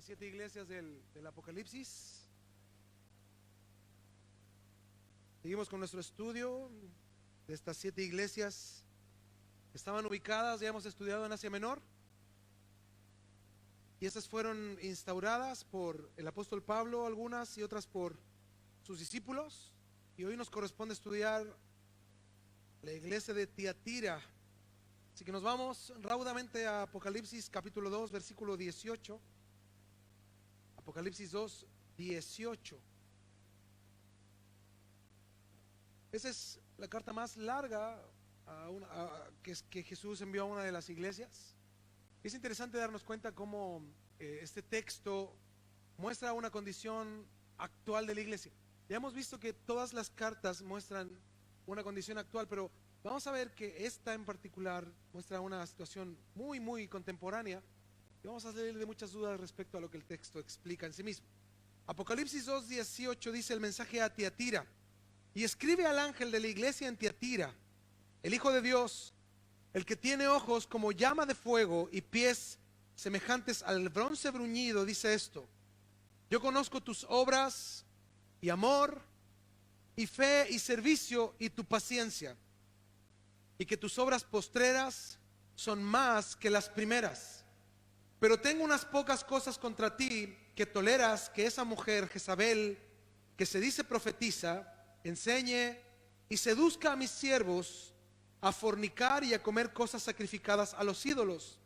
las 7 iglesias del Apocalipsis. Seguimos con nuestro estudio de estas 7 iglesias que estaban ubicadas, ya hemos estudiado en Asia Menor, y estas fueron instauradas por el apóstol Pablo, algunas y otras por sus discípulos, y hoy nos corresponde estudiar la iglesia de Tiatira. Así que nos vamos raudamente a Apocalipsis capítulo 2, versículo 18. Apocalipsis 2, 18. Esa es la carta más larga que Jesús envió a una de las iglesias. Es interesante darnos cuenta cómo este texto muestra una condición actual de la iglesia. Ya hemos visto que todas las cartas muestran una condición actual, pero vamos a ver que esta en particular muestra una situación muy contemporánea, y vamos a salir de muchas dudas respecto a lo que el texto explica en sí mismo. Apocalipsis 2:18 dice el mensaje a Tiatira: y escribe al ángel de la iglesia en Tiatira, el Hijo de Dios, el que tiene ojos como llama de fuego y pies semejantes al bronce bruñido, dice esto: yo conozco tus obras y amor y fe y servicio y tu paciencia, y que tus obras postreras son más que las primeras. Pero tengo unas pocas cosas contra ti, que toleras que esa mujer Jezabel, que se dice profetiza, enseñe y seduzca a mis siervos a fornicar y a comer cosas sacrificadas a los ídolos.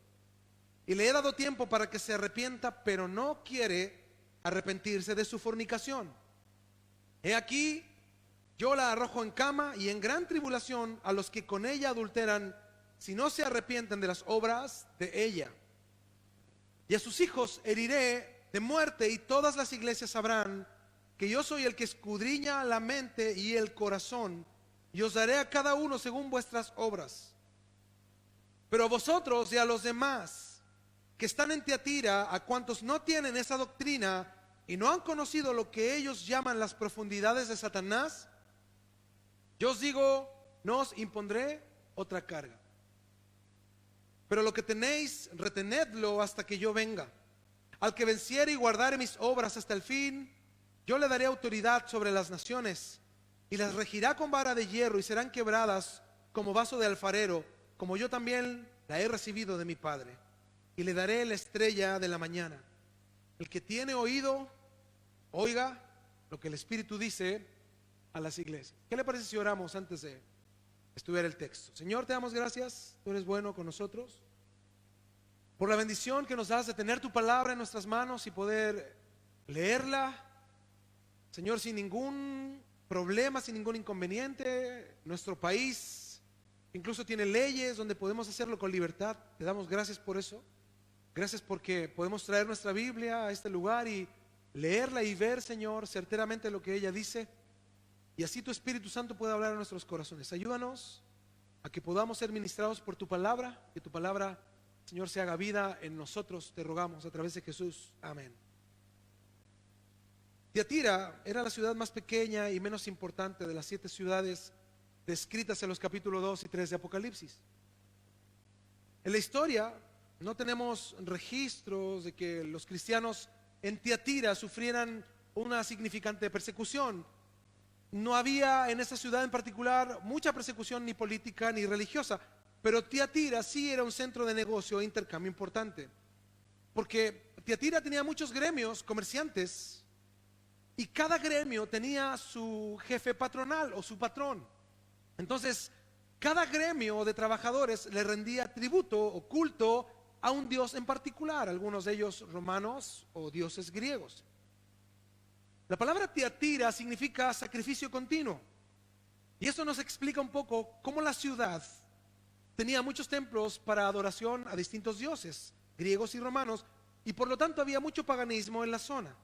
Y le he dado tiempo para que se arrepienta, pero no quiere arrepentirse de su fornicación. He aquí, yo la arrojo en cama y en gran tribulación a los que con ella adulteran, si no se arrepienten de las obras de ella. Y a sus hijos heriré de muerte, y todas las iglesias sabrán que yo soy el que escudriña la mente y el corazón, y os daré a cada uno según vuestras obras. Pero a vosotros y a los demás que están en Tiatira, a cuantos no tienen esa doctrina y no han conocido lo que ellos llaman las profundidades de Satanás, yo os digo, no os impondré otra carga. Pero lo que tenéis, retenedlo hasta que yo venga. Al que venciere y guardare mis obras hasta el fin, yo le daré autoridad sobre las naciones, y las regirá con vara de hierro, y serán quebradas como vaso de alfarero, como yo también la he recibido de mi Padre. Y le daré la estrella de la mañana. El que tiene oído, oiga lo que el Espíritu dice a las iglesias. ¿Qué le parece si oramos antes de estudiar el texto? Señor, te damos gracias, tú eres bueno con nosotros, por la bendición que nos das de tener tu palabra en nuestras manos y poder leerla, Señor, sin ningún problema, sin ningún inconveniente. Nuestro país incluso tiene leyes donde podemos hacerlo con libertad. Te damos gracias por eso. Gracias porque podemos traer nuestra Biblia a este lugar y leerla y ver, Señor, certeramente lo que ella dice, y así tu Espíritu Santo pueda hablar a nuestros corazones. Ayúdanos a que podamos ser ministrados por tu palabra, que tu palabra, Señor, se haga vida en nosotros, te rogamos a través de Jesús. Amén. Tiatira era la ciudad más pequeña y menos importante de las 7 ciudades descritas en los capítulos 2 y 3 de Apocalipsis. En la historia no tenemos registros de que los cristianos en Tiatira sufrieran una significante persecución. No había en esa ciudad en particular mucha persecución, ni política ni religiosa, pero Tiatira sí era un centro de negocio e intercambio importante, porque Tiatira tenía muchos gremios comerciantes, y cada gremio tenía su jefe patronal o su patrón. Entonces, cada gremio de trabajadores le rendía tributo o culto a un dios en particular, algunos de ellos romanos o dioses griegos. La palabra Tiatira significa sacrificio continuo, y eso nos explica un poco cómo la ciudad tenía muchos templos para adoración a distintos dioses, griegos y romanos, y por lo tanto había mucho paganismo en la zona.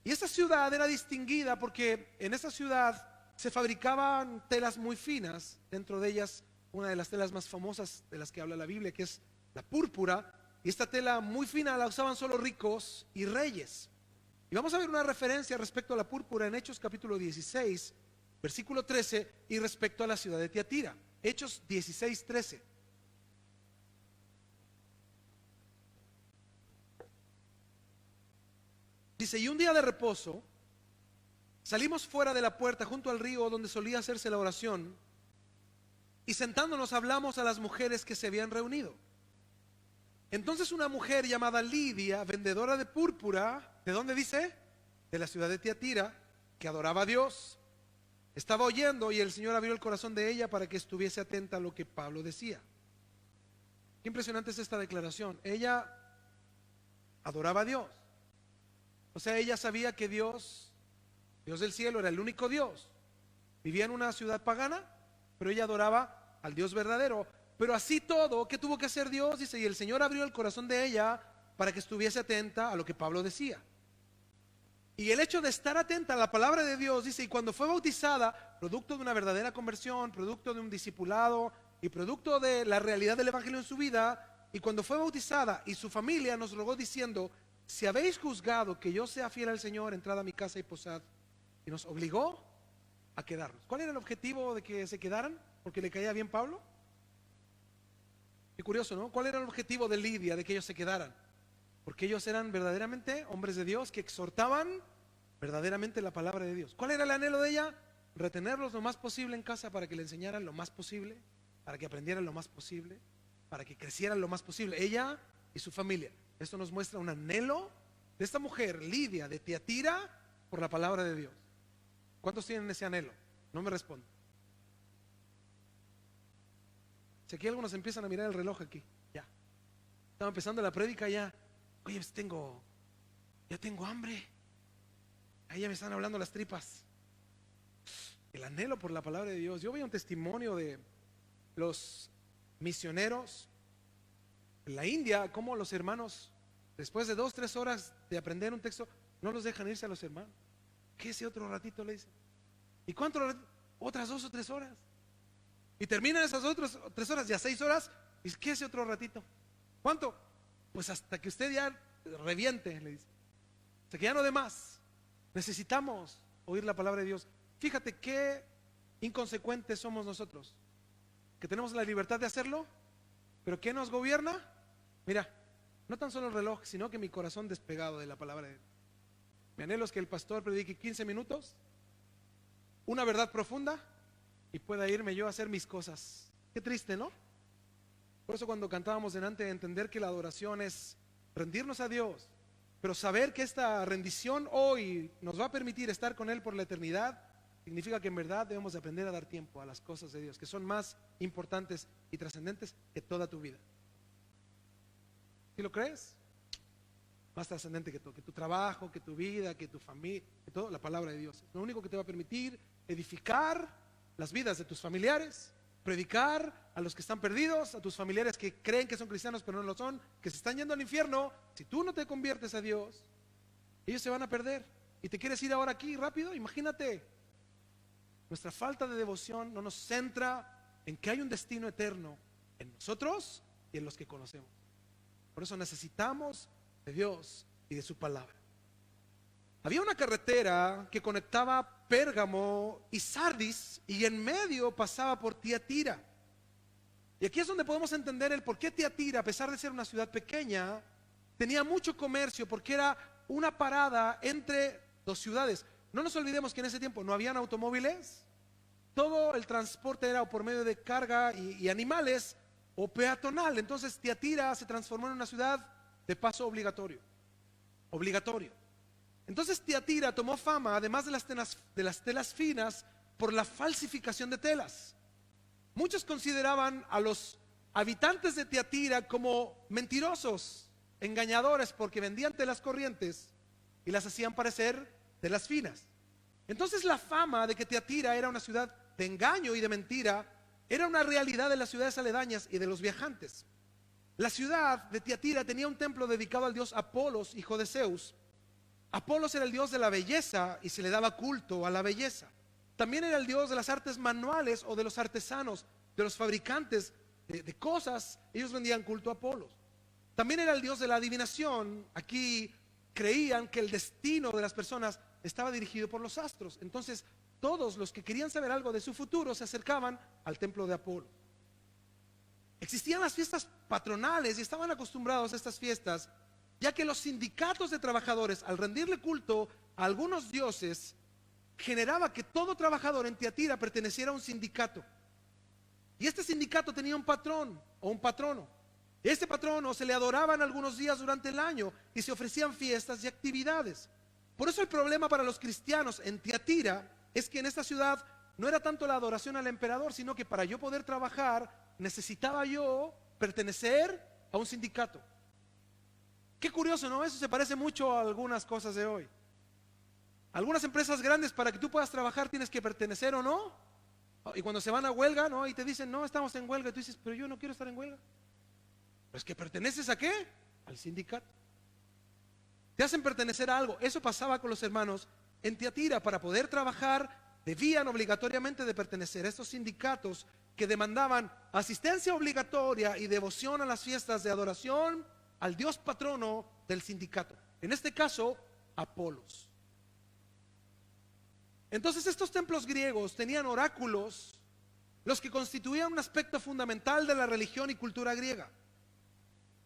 Y esta ciudad era distinguida porque en esta ciudad se fabricaban telas muy finas, dentro de ellas una de las telas más famosas de las que habla la Biblia, que es la púrpura, y esta tela muy fina la usaban solo ricos y reyes. Y vamos a ver una referencia respecto a la púrpura en Hechos capítulo 16, versículo 13, y respecto a la ciudad de Tiatira. Hechos 16, 13. Dice, y un día de reposo, salimos fuera de la puerta junto al río donde solía hacerse la oración, y sentándonos hablamos a las mujeres que se habían reunido. Entonces una mujer llamada Lidia, vendedora de púrpura, ¿de dónde dice? De la ciudad de Tiatira, que adoraba a Dios, estaba oyendo, y el Señor abrió el corazón de ella para que estuviese atenta a lo que Pablo decía. Qué impresionante es esta declaración. Ella adoraba a Dios. O sea, ella sabía que Dios del cielo, era el único Dios. Vivía en una ciudad pagana, pero ella adoraba al Dios verdadero. Pero así todo, ¿qué tuvo que hacer Dios? Dice, y el Señor abrió el corazón de ella para que estuviese atenta a lo que Pablo decía. Y el hecho de estar atenta a la palabra de Dios, dice, y cuando fue bautizada, producto de una verdadera conversión, producto de un discipulado y producto de la realidad del evangelio en su vida, y cuando fue bautizada y su familia nos rogó diciendo, si habéis juzgado que yo sea fiel al Señor, entrad a mi casa y posad. Y nos obligó a quedarnos. ¿Cuál era el objetivo de que se quedaran? ¿Porque le caía bien Pablo? Qué curioso, ¿no? ¿Cuál era el objetivo de Lidia de que ellos se quedaran? Porque ellos eran verdaderamente hombres de Dios que exhortaban verdaderamente la palabra de Dios. ¿Cuál era el anhelo de ella? Retenerlos lo más posible en casa para que le enseñaran lo más posible, para que aprendieran lo más posible, para que crecieran lo más posible, ella y su familia. Esto nos muestra un anhelo de esta mujer, Lidia, de Tiatira, por la palabra de Dios. ¿Cuántos tienen ese anhelo? No me responden. Si aquí algunos empiezan a mirar el reloj aquí, ya. Estaba empezando la prédica ya. Oye, pues ya tengo hambre. Ahí ya me están hablando las tripas. El anhelo por la palabra de Dios. Yo veía un testimonio de los misioneros en la India, como los hermanos, después de 2-3 horas de aprender un texto, no los dejan irse a los hermanos. ¿Qué ese otro ratito? Le dicen. ¿Y cuánto? Otras 2 o 3 horas. Y terminan esas otras 3 horas, ya 6 horas. ¿Y qué ese otro ratito? ¿Cuánto? Pues hasta que usted ya reviente, le dice. Hasta que ya no dé más. Necesitamos oír la palabra de Dios. Fíjate qué inconsecuentes somos nosotros, que tenemos la libertad de hacerlo, pero ¿qué nos gobierna? Mira, no tan solo el reloj, sino que mi corazón despegado de la palabra de Dios. Mi anhelo es que el pastor predique 15 minutos, una verdad profunda, y pueda irme yo a hacer mis cosas. Qué triste, ¿no? Por eso cuando cantábamos delante, entender que la adoración es rendirnos a Dios, pero saber que esta rendición hoy nos va a permitir estar con Él por la eternidad, significa que en verdad debemos de aprender a dar tiempo a las cosas de Dios, que son más importantes y trascendentes que toda tu vida. ¿Sí lo crees? Más trascendente que todo, que tu trabajo, que tu vida, que tu familia, que todo, la palabra de Dios. Es lo único que te va a permitir edificar las vidas de tus familiares, predicar a los que están perdidos, a tus familiares que creen que son cristianos pero no lo son, que se están yendo al infierno. Si tú no te conviertes a Dios, ellos se van a perder. ¿Y te quieres ir ahora aquí rápido? Imagínate. Nuestra falta de devoción no nos centra en que hay un destino eterno en nosotros y en los que conocemos. Por eso necesitamos de Dios y de su palabra. Había una carretera que conectaba Pérgamo y Sardis, y en medio pasaba por Tiatira. Y aquí es donde podemos entender el por qué Tiatira, a pesar de ser una ciudad pequeña, tenía mucho comercio, porque era una parada entre dos ciudades. No nos olvidemos que en ese tiempo no habían automóviles, todo el transporte era o por medio de carga y animales o peatonal. Entonces Tiatira se transformó en una ciudad de paso obligatorio. Entonces Tiatira tomó fama, además de las telas finas, por la falsificación de telas. Muchos consideraban a los habitantes de Tiatira como mentirosos, engañadores, porque vendían telas corrientes y las hacían parecer telas finas. Entonces la fama de que Tiatira era una ciudad de engaño y de mentira era una realidad de las ciudades aledañas y de los viajantes. La ciudad de Tiatira tenía un templo dedicado al dios Apolos, hijo de Zeus. Apolos era el dios de la belleza y se le daba culto a la belleza. También era el dios de las artes manuales o de los artesanos, de los fabricantes de cosas. Ellos rendían culto a Apolos. También era el dios de la adivinación. Aquí creían que el destino de las personas estaba dirigido por los astros. Entonces todos los que querían saber algo de su futuro se acercaban al templo de Apolo. Existían las fiestas patronales y estaban acostumbrados a estas fiestas, ya que los sindicatos de trabajadores, al rendirle culto a algunos dioses, generaba que todo trabajador en Tiatira perteneciera a un sindicato. Y este sindicato tenía un patrón o un patrono. Este patrono se le adoraban algunos días durante el año y se ofrecían fiestas y actividades. Por eso el problema para los cristianos en Tiatira es que en esta ciudad no era tanto la adoración al emperador, sino que para yo poder trabajar necesitaba yo pertenecer a un sindicato. Qué curioso, ¿no? Eso se parece mucho a algunas cosas de hoy. Algunas empresas grandes, para que tú puedas trabajar tienes que pertenecer o no. Y cuando se van a huelga, ¿no? Y te dicen, no, estamos en huelga. Y tú dices, pero yo no quiero estar en huelga. Pues que perteneces ¿a qué? Al sindicato. Te hacen pertenecer a algo. Eso pasaba con los hermanos en Tiatira. Para poder trabajar debían obligatoriamente de pertenecer a estos sindicatos que demandaban asistencia obligatoria y devoción a las fiestas de adoración al dios patrono del sindicato. En este caso, Apolos. Entonces estos templos griegos tenían oráculos, los que constituían un aspecto fundamental de la religión y cultura griega.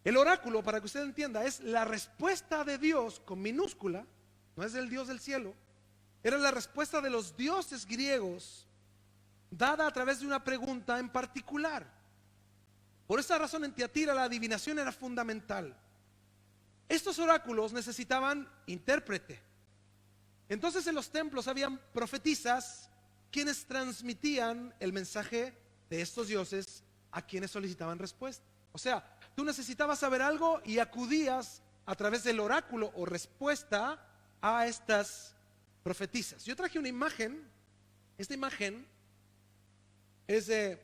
El oráculo, para que usted entienda, es la respuesta de Dios con minúscula, no es del Dios del cielo, era la respuesta de los dioses griegos dada a través de una pregunta en particular. Por esta razón en Tiatira la adivinación era fundamental. Estos oráculos necesitaban intérprete. Entonces en los templos habían profetisas quienes transmitían el mensaje de estos dioses a quienes solicitaban respuesta. O sea, tú necesitabas saber algo y acudías a través del oráculo o respuesta a estas profetisas. Yo traje una imagen. Esta imagen es de,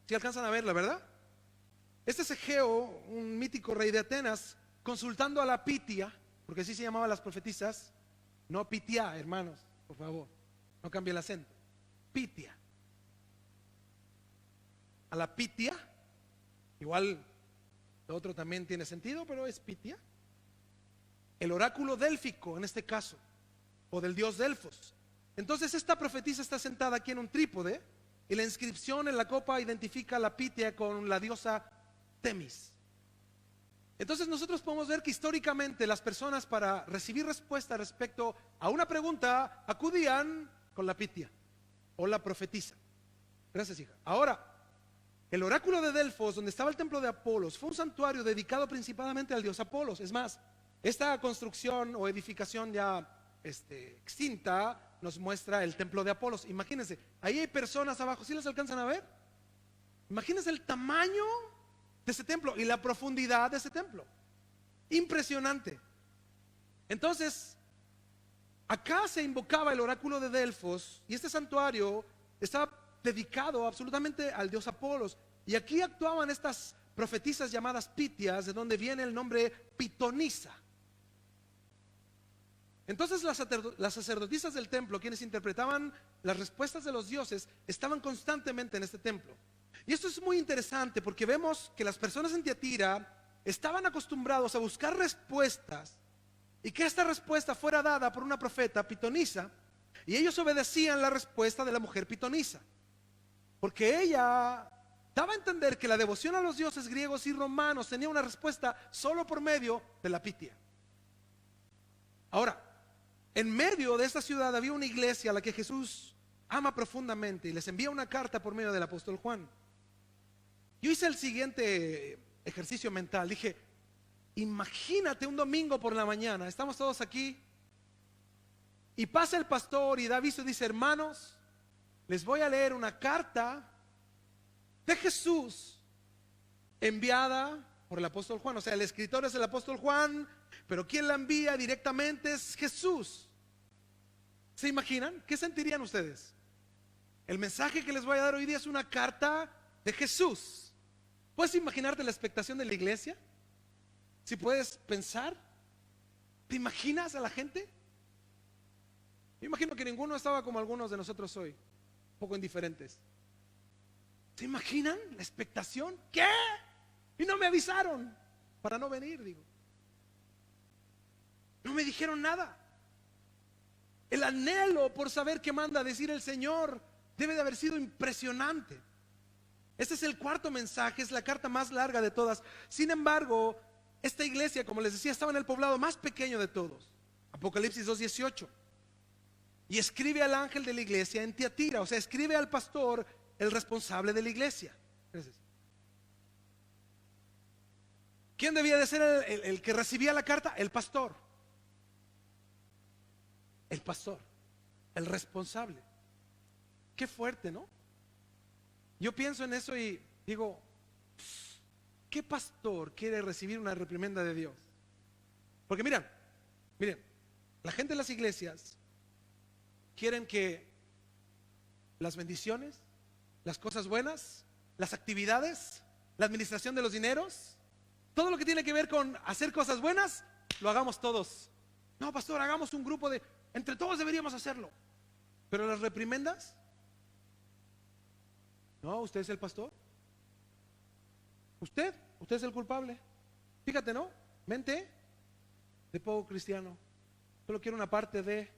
si alcanzan a verla, ¿verdad? Este es Egeo, un mítico rey de Atenas, consultando a la Pitia, porque así se llamaban las profetisas. No Pitia, hermanos, por favor, no cambie el acento. Pitia. A la Pitia, igual lo otro también tiene sentido, pero es Pitia. El oráculo délfico en este caso, o del dios Delfos. Entonces esta profetisa está sentada aquí en un trípode y la inscripción en la copa identifica a la Pitia con la diosa Temis. Entonces nosotros podemos ver que históricamente las personas, para recibir respuesta respecto a una pregunta, acudían con la Pitia o la profetisa. Gracias, hija. Ahora, el oráculo de Delfos, donde estaba el templo de Apolos, fue un santuario dedicado principalmente al dios Apolos. Es más, esta construcción o edificación ya extinta nos muestra el templo de Apolos. Imagínense, ahí hay personas abajo, ¿sí las alcanzan a ver? Imagínense el tamaño de ese templo y la profundidad de ese templo. Impresionante. Entonces, acá se invocaba el oráculo de Delfos y este santuario estaba dedicado absolutamente al dios Apolos. Y aquí actuaban estas profetisas llamadas Pitias, de donde viene el nombre pitonisa. Entonces las sacerdotisas del templo, quienes interpretaban las respuestas de los dioses, estaban constantemente en este templo. Y esto es muy interesante porque vemos que las personas en Tiatira estaban acostumbrados a buscar respuestas y que esta respuesta fuera dada por una profeta pitonisa, y ellos obedecían la respuesta de la mujer pitonisa, porque ella daba a entender que la devoción a los dioses griegos y romanos tenía una respuesta solo por medio de la Pitia. Ahora, en medio de esta ciudad había una iglesia a la que Jesús ama profundamente y les envía una carta por medio del apóstol Juan. Yo hice el siguiente ejercicio mental. Dije, imagínate un domingo por la mañana, estamos todos aquí y pasa el pastor y da aviso y dice: hermanos, les voy a leer una carta de Jesús enviada por el apóstol Juan. O sea, el escritor es el apóstol Juan, pero quien la envía directamente es Jesús. ¿Se imaginan? ¿Qué sentirían ustedes? El mensaje que les voy a dar hoy día es una carta de Jesús. ¿Puedes imaginarte la expectación de la iglesia? Si puedes pensar, ¿te imaginas a la gente? Yo imagino que ninguno estaba como algunos de nosotros hoy, un poco indiferentes. ¿Se imaginan la expectación? ¿Qué? Y no me avisaron para no venir, digo. No me dijeron nada. El anhelo por saber qué manda a decir el Señor debe de haber sido impresionante. Este es el cuarto mensaje, es la carta más larga de todas. Sin embargo, esta iglesia, como les decía, estaba en el poblado más pequeño de todos. Apocalipsis 2:18. Y escribe al ángel de la iglesia en Tiatira, o sea, escribe al pastor, el responsable de la iglesia. Gracias. ¿Quién debía de ser el que recibía la carta? El pastor. El pastor, el responsable. Qué fuerte, ¿no? Yo pienso en eso y digo, ¿qué pastor quiere recibir una reprimenda de Dios? Porque miren, la gente de las iglesias quieren que las bendiciones, las cosas buenas, las actividades, la administración de los dineros, todo lo que tiene que ver con hacer cosas buenas, lo hagamos todos. No, pastor, hagamos un grupo de, entre todos deberíamos hacerlo. Pero las reprimendas, no, usted es el pastor. Usted es el culpable. Fíjate, ¿no? Mente de poco cristiano. Solo quiero una parte de.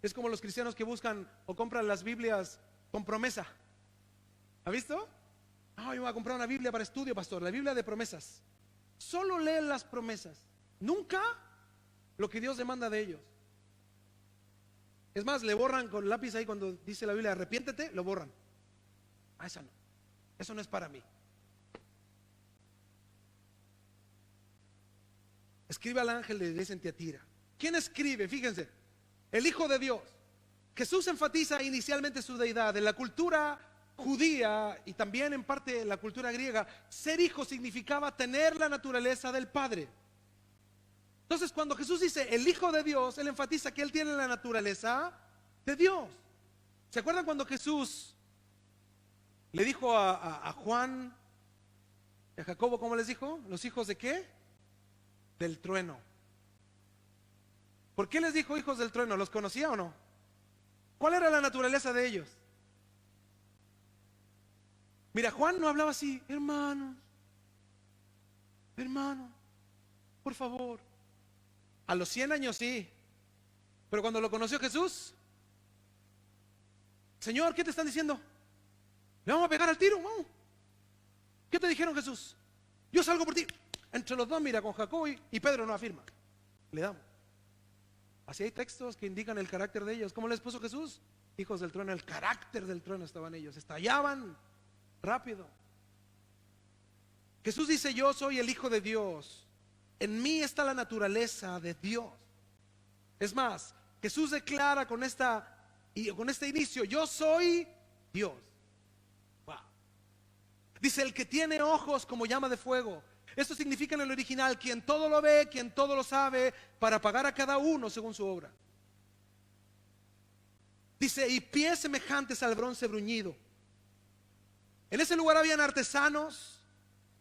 Es como los cristianos que buscan o compran las Biblias con promesa. ¿Ha visto? No, yo voy a comprar una Biblia para estudio, pastor. La Biblia de promesas. Solo leen las promesas. Nunca lo que Dios demanda de ellos. Es más, le borran con lápiz ahí cuando dice la Biblia, arrepiéntete, lo borran. Ah, esa no. Eso no es para mí. Escribe al ángel de la iglesia en Tiatira. ¿Quién escribe? Fíjense, el Hijo de Dios. Jesús enfatiza inicialmente su deidad. En la cultura judía y también en parte en la cultura griega, ser hijo significaba tener la naturaleza del Padre. Entonces, cuando Jesús dice el Hijo de Dios, Él enfatiza que Él tiene la naturaleza de Dios. ¿Se acuerdan cuando Jesús le dijo a Juan y a Jacobo, cómo les dijo? ¿Los hijos de qué? Del trueno. ¿Por qué les dijo hijos del trueno? ¿Los conocía o no? ¿Cuál era la naturaleza de ellos? Mira, Juan no hablaba así, hermanos, por favor. A los 100 años sí, pero cuando lo conoció Jesús, Señor, ¿qué te están diciendo? ¿Le vamos a pegar al tiro? Vamos. ¿Qué te dijeron, Jesús? Yo salgo por ti. Entre los dos, mira, con Jacobo y Pedro no afirma. Le damos. Así hay textos que indican el carácter de ellos. ¿Cómo les puso Jesús? Hijos del trueno, el carácter del trueno estaban ellos. Estallaban rápido. Jesús dice, yo soy el Hijo de Dios. En mí está la naturaleza de Dios. Es más, Jesús declara con este inicio, yo soy Dios. Wow. Dice, el que tiene ojos como llama de fuego. Esto significa en el original, quien todo lo ve, quien todo lo sabe, para pagar a cada uno según su obra. Dice, y pies semejantes al bronce bruñido. En ese lugar habían artesanos,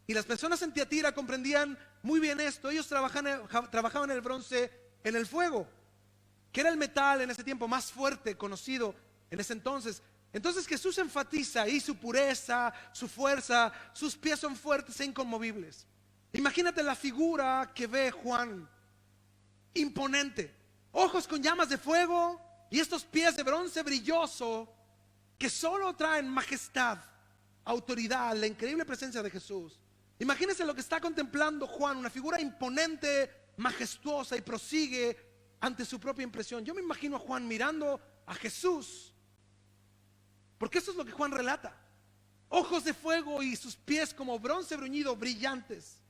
y las personas en Tiatira comprendían muy bien esto. Ellos trabajaban el bronce en el fuego, que era el metal en ese tiempo más fuerte conocido en ese entonces. Entonces Jesús enfatiza ahí su pureza, su fuerza, sus pies son fuertes e inconmovibles. Imagínate la figura que ve Juan, imponente, ojos con llamas de fuego y estos pies de bronce brilloso que solo traen majestad, autoridad, la increíble presencia de Jesús. Imagínense lo que está contemplando Juan, una figura imponente, majestuosa, y prosigue ante su propia impresión. Yo me imagino a Juan mirando a Jesús, porque eso es lo que Juan relata. Ojos de fuego y sus pies como bronce bruñido, brillantes.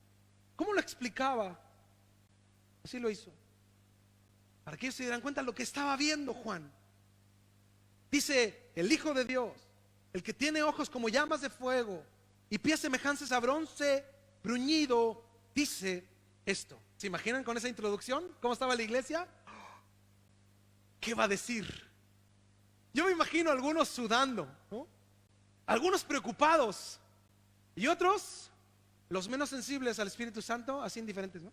¿Cómo lo explicaba? Así lo hizo, para que ellos se dieran cuenta de lo que estaba viendo Juan. Dice, el Hijo de Dios, el que tiene ojos como llamas de fuego y pies semejantes a bronce bruñido, dice esto. ¿Se imaginan con esa introducción cómo estaba la iglesia? ¿Qué va a decir? Yo me imagino a algunos sudando, ¿no? Algunos preocupados y otros, los menos sensibles al Espíritu Santo, así indiferentes, ¿no?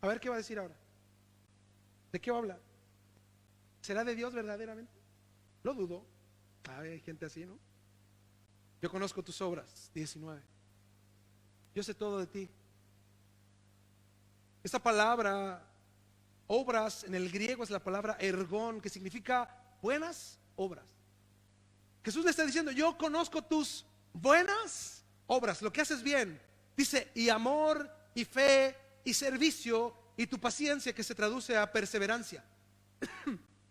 A ver qué va a decir ahora. ¿De qué va a hablar? ¿Será de Dios verdaderamente? Lo dudo. Hay gente así, ¿no? Yo conozco tus obras, 19. Yo sé todo de ti. Esta palabra, obras, en el griego es la palabra ergón, que significa buenas obras. Jesús le está diciendo, yo conozco tus buenas obras, lo que haces bien. Dice, y amor y fe y servicio y tu paciencia, que se traduce a perseverancia.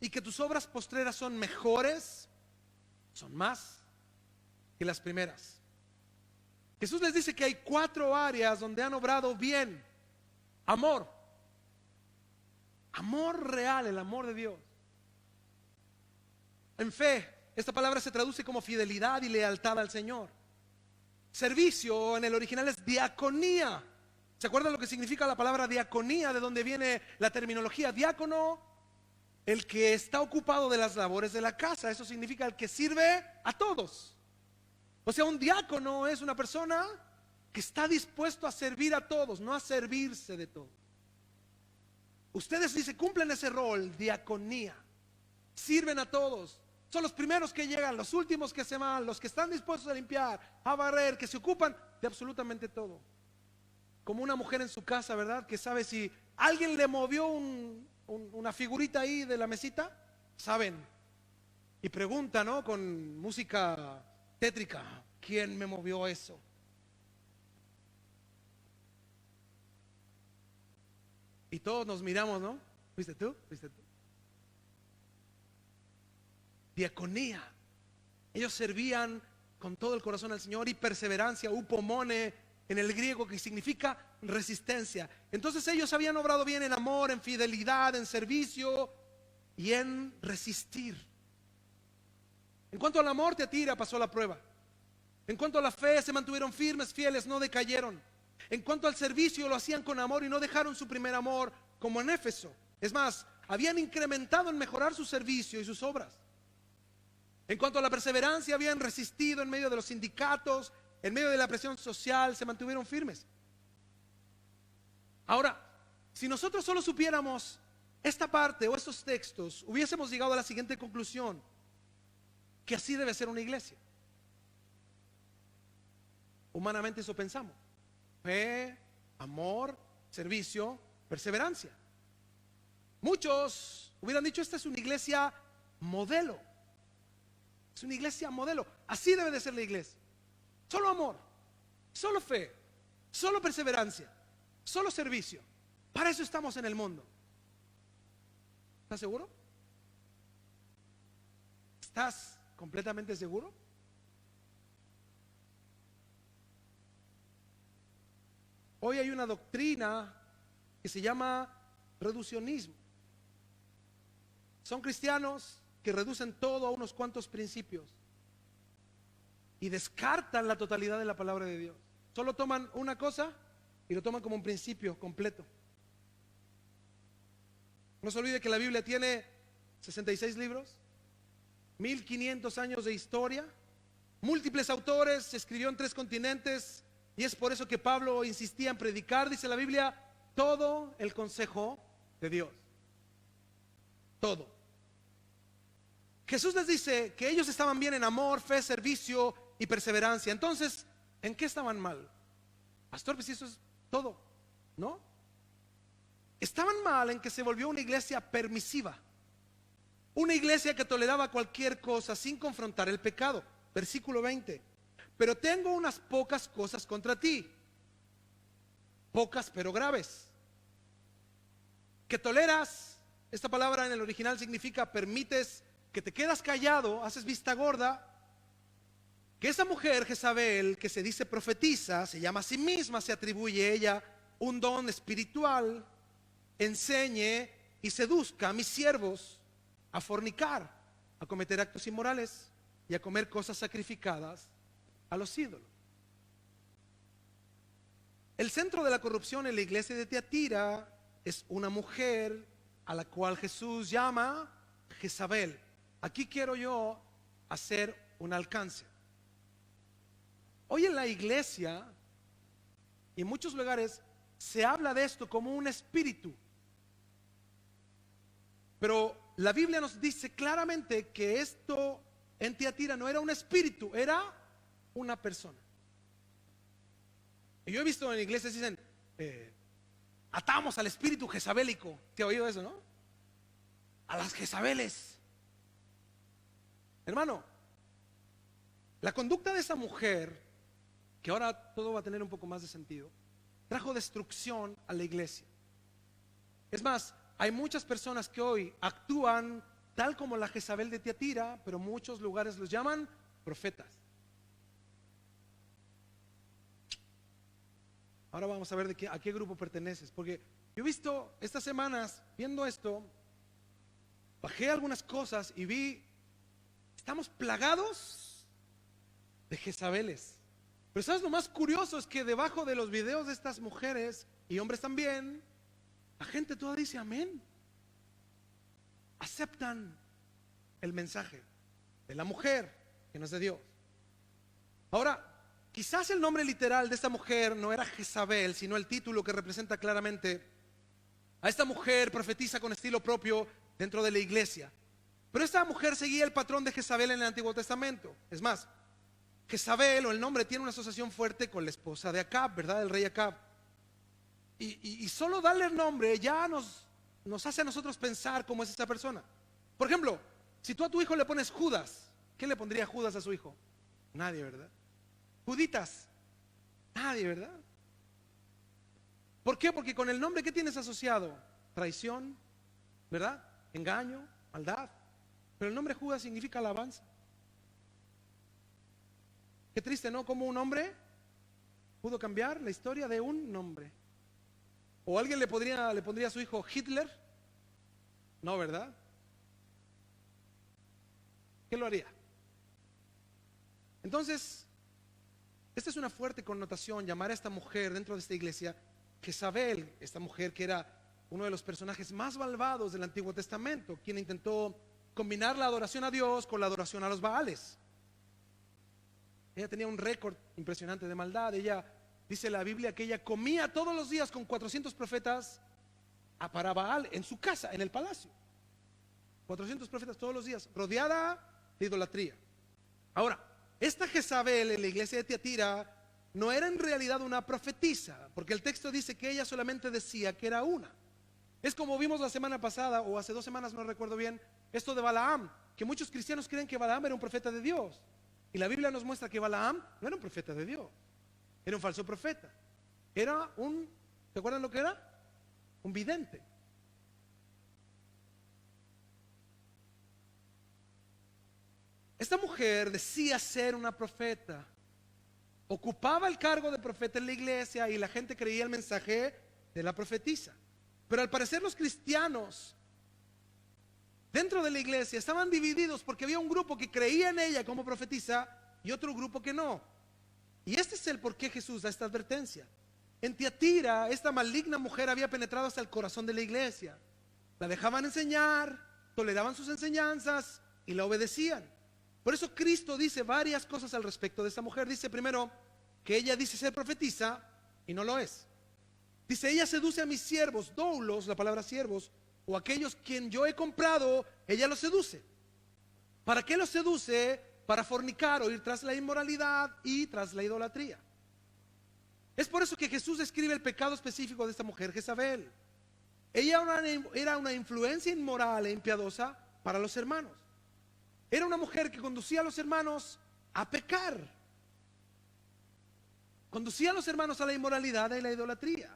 Y que tus obras postreras son mejores, son más que las primeras. Jesús les dice que hay 4 áreas donde han obrado bien. Amor. Amor real, el amor de Dios. En fe, esta palabra se traduce como fidelidad y lealtad al Señor. Servicio en el original es diaconía. ¿Se acuerdan lo que significa la palabra diaconía? De donde viene la terminología diácono, el que está ocupado de las labores de la casa. Eso significa el que sirve a todos. O sea, un diácono es una persona que está dispuesto a servir a todos, no a servirse de todos. Ustedes, si se cumplen ese rol, diaconía, sirven a todos. Son los primeros que llegan, los últimos que se van, los que están dispuestos a limpiar, a barrer, que se ocupan de absolutamente todo. Como una mujer en su casa, ¿verdad? Que sabe si alguien le movió una figurita ahí de la mesita, saben. Y pregunta, ¿no? Con música tétrica, ¿quién me movió eso? Y todos nos miramos, ¿no? ¿Fuiste tú? ¿Fuiste tú? Diaconía. Ellos servían con todo el corazón al Señor, y perseverancia, upomone en el griego, que significa resistencia. Entonces ellos habían obrado bien en amor, en fidelidad, en servicio y en resistir. En cuanto al amor, Tiatira pasó la prueba. En cuanto a la fe, se mantuvieron firmes, fieles, no decayeron. En cuanto al servicio, lo hacían con amor y no dejaron su primer amor, como en Éfeso. Es más, habían incrementado en mejorar su servicio y sus obras. En cuanto a la perseverancia, habían resistido en medio de los sindicatos, en medio de la presión social, se mantuvieron firmes. Ahora, si nosotros solo supiéramos esta parte o estos textos, hubiésemos llegado a la siguiente conclusión: que así debe ser una iglesia. Humanamente eso pensamos: fe, amor, servicio, perseverancia. Muchos hubieran dicho: esta es una iglesia modelo. Es una iglesia modelo. Así debe de ser la iglesia. Solo amor, solo fe, solo perseverancia, solo servicio. Para eso estamos en el mundo. ¿Estás seguro? ¿Estás completamente seguro? Hoy hay una doctrina que se llama reduccionismo. Son cristianos que reducen todo a unos cuantos principios y descartan la totalidad de la palabra de Dios. Solo toman una cosa y lo toman como un principio completo. No se olvide que la Biblia tiene 66 libros, 1500 años de historia, múltiples autores, se escribió en 3 continentes, y es por eso que Pablo insistía en predicar, dice la Biblia, todo el consejo de Dios. Todo. Jesús les dice que ellos estaban bien en amor, fe, servicio y perseverancia. Entonces, ¿en qué estaban mal? Pastor, pues eso es todo, ¿no? Estaban mal en que se volvió una iglesia permisiva, una iglesia que toleraba cualquier cosa sin confrontar el pecado. Versículo 20: pero tengo unas pocas cosas contra ti, pocas pero graves, que toleras. Esta palabra en el original significa permites, que te quedas callado, haces vista gorda. Que esa mujer Jezabel, que se dice profetiza, se llama a sí misma, se atribuye ella un don espiritual, enseñe y seduzca a mis siervos a fornicar, a cometer actos inmorales y a comer cosas sacrificadas a los ídolos. El centro de la corrupción en la iglesia de Tiatira es una mujer a la cual Jesús llama Jezabel. Aquí quiero yo hacer un alcance. Hoy en la iglesia y en muchos lugares se habla de esto como un espíritu, pero la Biblia nos dice claramente que esto en Tiatira no era un espíritu, era una persona. Y yo he visto en iglesias que dicen, atamos al espíritu jezabélico. ¿Te ha oído eso, no? A las Jezabeles. Hermano, la conducta de esa mujer, que ahora todo va a tener un poco más de sentido, trajo destrucción a la iglesia. Es más, hay muchas personas que hoy actúan tal como la Jezabel de Tiatira, pero muchos lugares los llaman profetas. Ahora vamos a ver a qué grupo perteneces, porque yo he visto estas semanas, viendo esto, bajé algunas cosas y vi, estamos plagados de Jezabeles. Pero ¿sabes lo más curioso? Es que debajo de los videos de estas mujeres y hombres también, la gente toda dice amén. Aceptan el mensaje de la mujer que no es de Dios. Ahora, quizás el nombre literal de esta mujer no era Jezabel, sino el título que representa claramente a esta mujer profetiza con estilo propio dentro de la iglesia. Pero esta mujer seguía el patrón de Jezabel en el Antiguo Testamento. Es más, Jezabel o el nombre tiene una asociación fuerte con la esposa de Acab, ¿verdad? El rey Acab. Y solo darle el nombre ya nos hace a nosotros pensar cómo es esta persona. Por ejemplo, si tú a tu hijo le pones Judas, ¿qué le pondría Judas a su hijo? Nadie, ¿verdad? Juditas, nadie, ¿verdad? ¿Por qué? Porque con el nombre que tienes asociado, traición, ¿verdad? Engaño, maldad. Pero el nombre Judas significa alabanza. Qué triste, ¿no? Como un hombre pudo cambiar la historia de un nombre. ¿O alguien le pondría a su hijo Hitler? No, ¿verdad? ¿Qué lo haría? Entonces, esta es una fuerte connotación, llamar a esta mujer dentro de esta iglesia Jezabel, esta mujer que era uno de los personajes más malvados del Antiguo Testamento, quien intentó combinar la adoración a Dios con la adoración a los Baales. Ella tenía un récord impresionante de maldad. Ella, dice la Biblia, que ella comía todos los días con 400 profetas para Baal en su casa, en el palacio. 400 profetas todos los días, rodeada de idolatría. Ahora, esta Jezabel en la iglesia de Tiatira no era en realidad una profetisa, porque el texto dice que ella solamente decía que era una. Es como vimos la semana pasada, o hace 2 semanas, no recuerdo bien, esto de Balaam, que muchos cristianos creen que Balaam era un profeta de Dios. Y la Biblia nos muestra que Balaam no era un profeta de Dios, era un falso profeta. Era ¿se acuerdan lo que era? Un vidente. Esta mujer decía ser una profeta, ocupaba el cargo de profeta en la iglesia y la gente creía el mensaje de la profetisa. Pero al parecer los cristianos dentro de la iglesia estaban divididos porque había un grupo que creía en ella como profetisa y otro grupo que no. Y este es el por qué Jesús da esta advertencia. En Tiatira, esta maligna mujer había penetrado hasta el corazón de la iglesia. La dejaban enseñar, toleraban sus enseñanzas y la obedecían. Por eso Cristo dice varias cosas al respecto de esta mujer. Dice primero que ella dice ser profetisa y no lo es. Dice, ella seduce a mis siervos, doulos, la palabra siervos, o aquellos quien yo he comprado, ella los seduce. ¿Para qué los seduce? Para fornicar o ir tras la inmoralidad y tras la idolatría. Es por eso que Jesús describe el pecado específico de esta mujer, Jezabel. Ella era una influencia inmoral e impiadosa para los hermanos. Era una mujer que conducía a los hermanos a pecar. Conducía a los hermanos a la inmoralidad y la idolatría.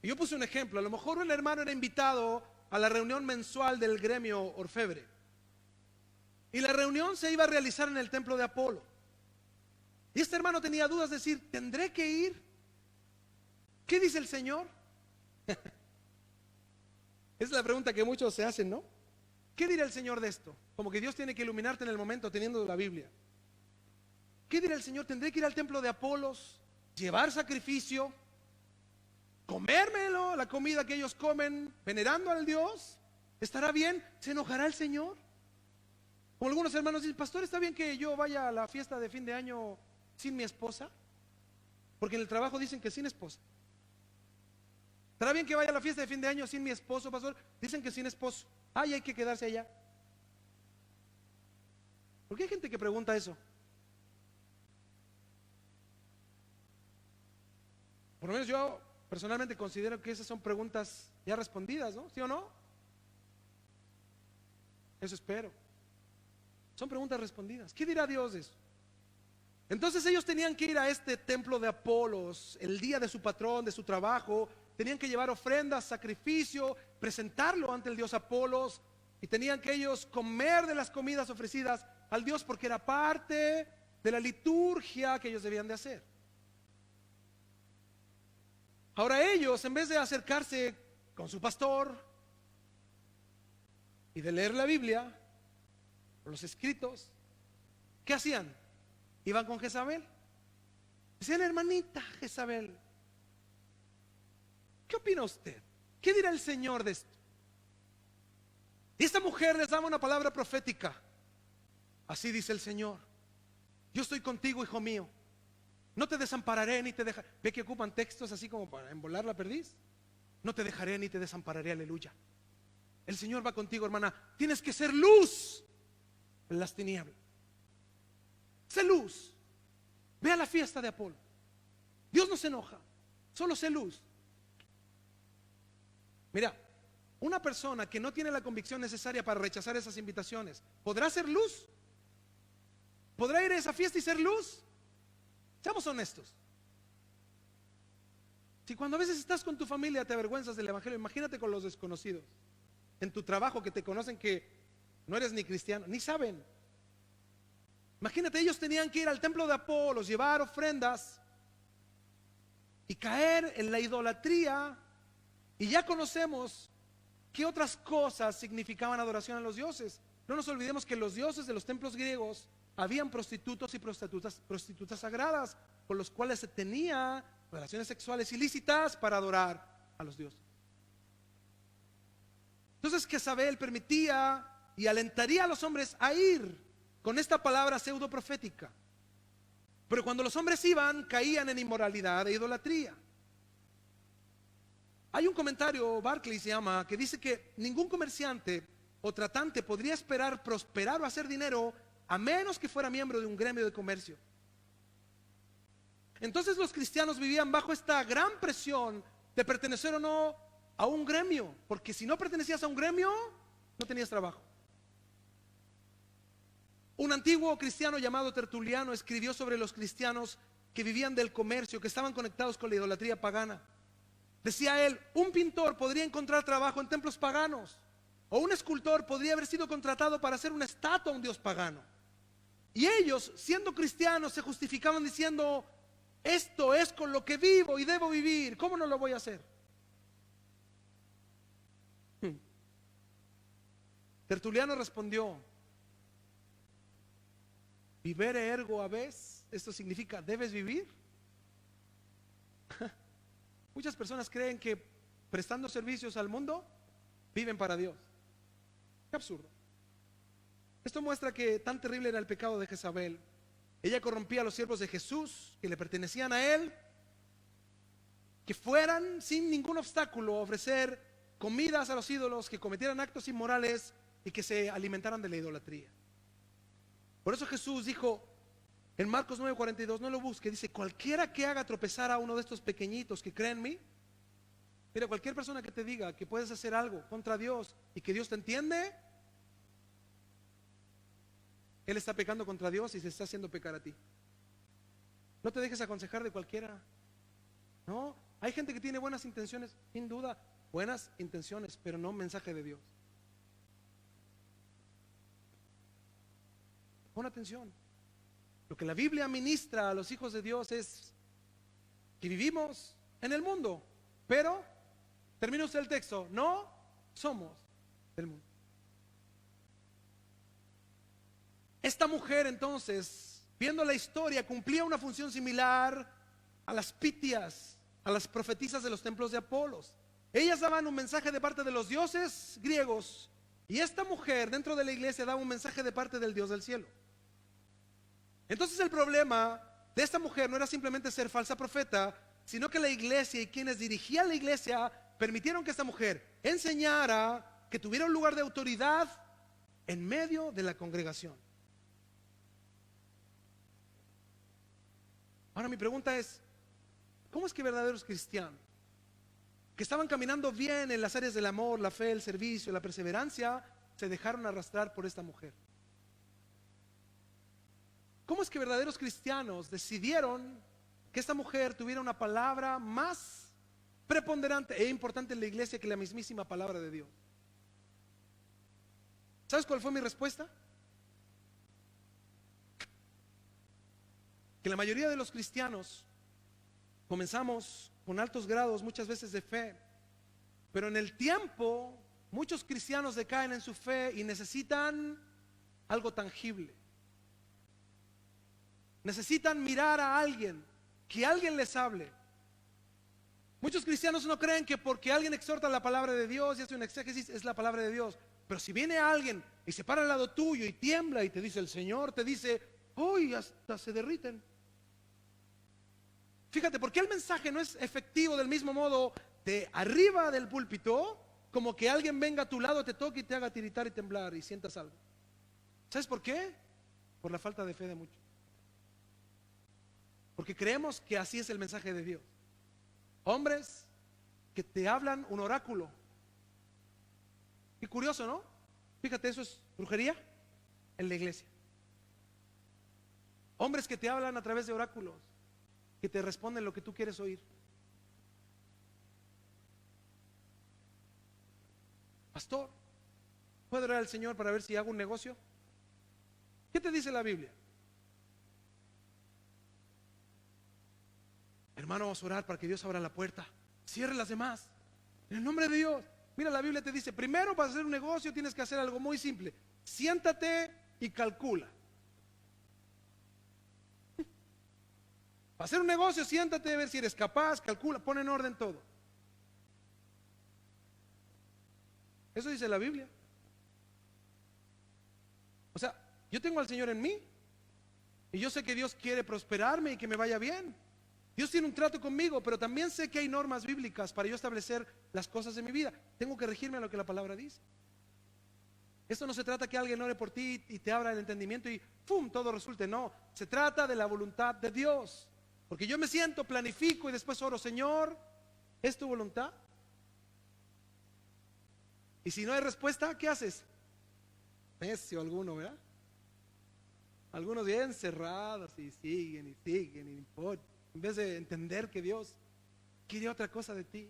Y yo puse un ejemplo. A lo mejor un hermano era invitado a la reunión mensual del gremio orfebre. Y la reunión se iba a realizar en el templo de Apolo. Y este hermano tenía dudas de decir, ¿tendré que ir? ¿Qué dice el Señor? Es la pregunta que muchos se hacen, ¿no? ¿Qué dirá el Señor de esto? Como que Dios tiene que iluminarte en el momento teniendo la Biblia. ¿Qué dirá el Señor? ¿Tendré que ir al templo de Apolos? ¿Llevar sacrificio? ¿Comérmelo, la comida que ellos comen, venerando al Dios? ¿Estará bien? ¿Se enojará el Señor? Como algunos hermanos dicen, pastor, ¿está bien que yo vaya a la fiesta de fin de año sin mi esposa? Porque en el trabajo dicen que sin esposa. ¿Estará bien que vaya a la fiesta de fin de año sin mi esposo, pastor? Dicen que sin esposo. Ay, hay que quedarse allá. ¿Por qué hay gente que pregunta eso? Por lo menos yo personalmente considero que esas son preguntas ya respondidas, ¿no? ¿Sí o no? Eso espero. Son preguntas respondidas. ¿Qué dirá Dios de eso? Entonces ellos tenían que ir a este templo de Apolos el día de su patrón, de su trabajo. Tenían que llevar ofrendas, sacrificio, presentarlo ante el dios Apolos. Y tenían que ellos comer de las comidas ofrecidas al dios, porque era parte de la liturgia que ellos debían de hacer. Ahora ellos, en vez de acercarse con su pastor y de leer la Biblia, los escritos, ¿qué hacían? Iban con Jezabel. Decían: hermanita Jezabel, ¿qué opina usted? ¿Qué dirá el Señor de esto? Y esta mujer les daba una palabra profética. Así dice el Señor: yo estoy contigo, hijo mío. No te desampararé ni te dejaré. ¿Ve que ocupan textos así como para embolar la perdiz? No te dejaré ni te desampararé, aleluya. El Señor va contigo, hermana. Tienes que ser luz en las tinieblas. Sé luz. Ve a la fiesta de Apolo. Dios no se enoja, solo sé luz. Mira, una persona que no tiene la convicción necesaria para rechazar esas invitaciones, ¿podrá ser luz? ¿Podrá ir a esa fiesta y ser luz? Seamos honestos. Si cuando a veces estás con tu familia te avergüenzas del evangelio, imagínate con los desconocidos en tu trabajo, que te conocen que no eres ni cristiano, ni saben. Imagínate, ellos tenían que ir al templo de Apolos, llevar ofrendas y caer en la idolatría. Y ya conocemos qué otras cosas significaban adoración a los dioses. No nos olvidemos que los dioses de los templos griegos habían prostitutos y prostitutas sagradas, con los cuales se tenía relaciones sexuales ilícitas para adorar a los dioses. Entonces Jezabel permitía y alentaría a los hombres a ir con esta palabra pseudo profética. Pero cuando los hombres iban, caían en inmoralidad e idolatría. Hay un comentario, Barclay se llama, que dice que ningún comerciante o tratante podría esperar prosperar o hacer dinero a menos que fuera miembro de un gremio de comercio. Entonces los cristianos vivían bajo esta gran presión de pertenecer o no a un gremio, porque si no pertenecías a un gremio, no tenías trabajo. Un antiguo cristiano llamado Tertuliano escribió sobre los cristianos que vivían del comercio, que estaban conectados con la idolatría pagana. Decía él: un pintor podría encontrar trabajo en templos paganos, o un escultor podría haber sido contratado para hacer una estatua a un dios pagano. Y ellos, siendo cristianos, se justificaban diciendo: esto es con lo que vivo y debo vivir, ¿cómo no lo voy a hacer? Tertuliano respondió: vivere ergo habes, esto significa debes vivir. Muchas personas creen que prestando servicios al mundo viven para Dios. Qué absurdo. Esto muestra que tan terrible era el pecado de Jezabel. Ella corrompía a los siervos de Jesús que le pertenecían a él, que fueran sin ningún obstáculo a ofrecer comidas a los ídolos, que cometieran actos inmorales y que se alimentaran de la idolatría. Por eso Jesús dijo en Marcos 9:42, no lo busque, dice: cualquiera que haga tropezar a uno de estos pequeñitos que creen en mí. Mira, cualquier persona que te diga que puedes hacer algo contra Dios y que Dios te entiende, él está pecando contra Dios y se está haciendo pecar a ti. No te dejes aconsejar de cualquiera. No, hay gente que tiene buenas intenciones, sin duda, buenas intenciones, pero no mensaje de Dios. Pon atención. Lo que la Biblia ministra a los hijos de Dios es que vivimos en el mundo, pero, termina usted el texto, no somos del mundo. Esta mujer entonces, viendo la historia, cumplía una función similar a las pitias, a las profetisas de los templos de Apolos. Ellas daban un mensaje de parte de los dioses griegos, y esta mujer dentro de la iglesia daba un mensaje de parte del Dios del cielo. Entonces el problema de esta mujer no era simplemente ser falsa profeta, sino que la iglesia y quienes dirigían la iglesia permitieron que esta mujer enseñara, que tuviera un lugar de autoridad en medio de la congregación. Ahora mi pregunta es: ¿cómo es que verdaderos cristianos, que estaban caminando bien en las áreas del amor, la fe, el servicio, la perseverancia, se dejaron arrastrar por esta mujer? ¿Cómo es que verdaderos cristianos decidieron que esta mujer tuviera una palabra más preponderante e importante en la iglesia que la mismísima palabra de Dios? ¿Sabes cuál fue mi respuesta? Que la mayoría de los cristianos comenzamos con altos grados muchas veces de fe, pero en el tiempo muchos cristianos decaen en su fe y necesitan algo tangible. Necesitan mirar a alguien, que alguien les hable. Muchos cristianos no creen que porque alguien exhorta la palabra de Dios y hace un exégesis es la palabra de Dios. Pero si viene alguien y se para al lado tuyo y tiembla y te dice el Señor, te dice, uy, hasta se derriten. Fíjate, ¿por qué el mensaje no es efectivo del mismo modo de arriba del púlpito, como que alguien venga a tu lado, te toque y te haga tiritar y temblar y sientas algo? ¿Sabes por qué? Por la falta de fe de muchos. Porque creemos que así es el mensaje de Dios. Hombres que te hablan un oráculo. Qué curioso, ¿no? Fíjate, eso es brujería en la iglesia. Hombres que te hablan a través de oráculos, que te responden lo que tú quieres oír. Pastor, ¿puedo orar al Señor para ver si hago un negocio? ¿Qué te dice la Biblia? Hermano, vamos a orar para que Dios abra la puerta. Cierre las demás. En el nombre de Dios. Mira, la Biblia te dice, primero para hacer un negocio tienes que hacer algo muy simple. Siéntate y calcula. Para hacer un negocio, siéntate a ver si eres capaz, calcula, pon en orden todo. Eso dice la Biblia. O sea, yo tengo al Señor en mí y yo sé que Dios quiere prosperarme y que me vaya bien. Dios tiene un trato conmigo, pero también sé que hay normas bíblicas para yo establecer las cosas de mi vida. Tengo que regirme a lo que la palabra dice. Esto no se trata que alguien ore por ti y te abra el entendimiento y ¡pum! Todo resulte. No, se trata de la voluntad de Dios. Porque yo me siento, planifico y después oro, Señor, ¿es tu voluntad? Y si no hay respuesta, ¿qué haces? Necio alguno, ¿verdad? Algunos bien cerrados y siguen y no importa. En vez de entender que Dios quiere otra cosa de ti.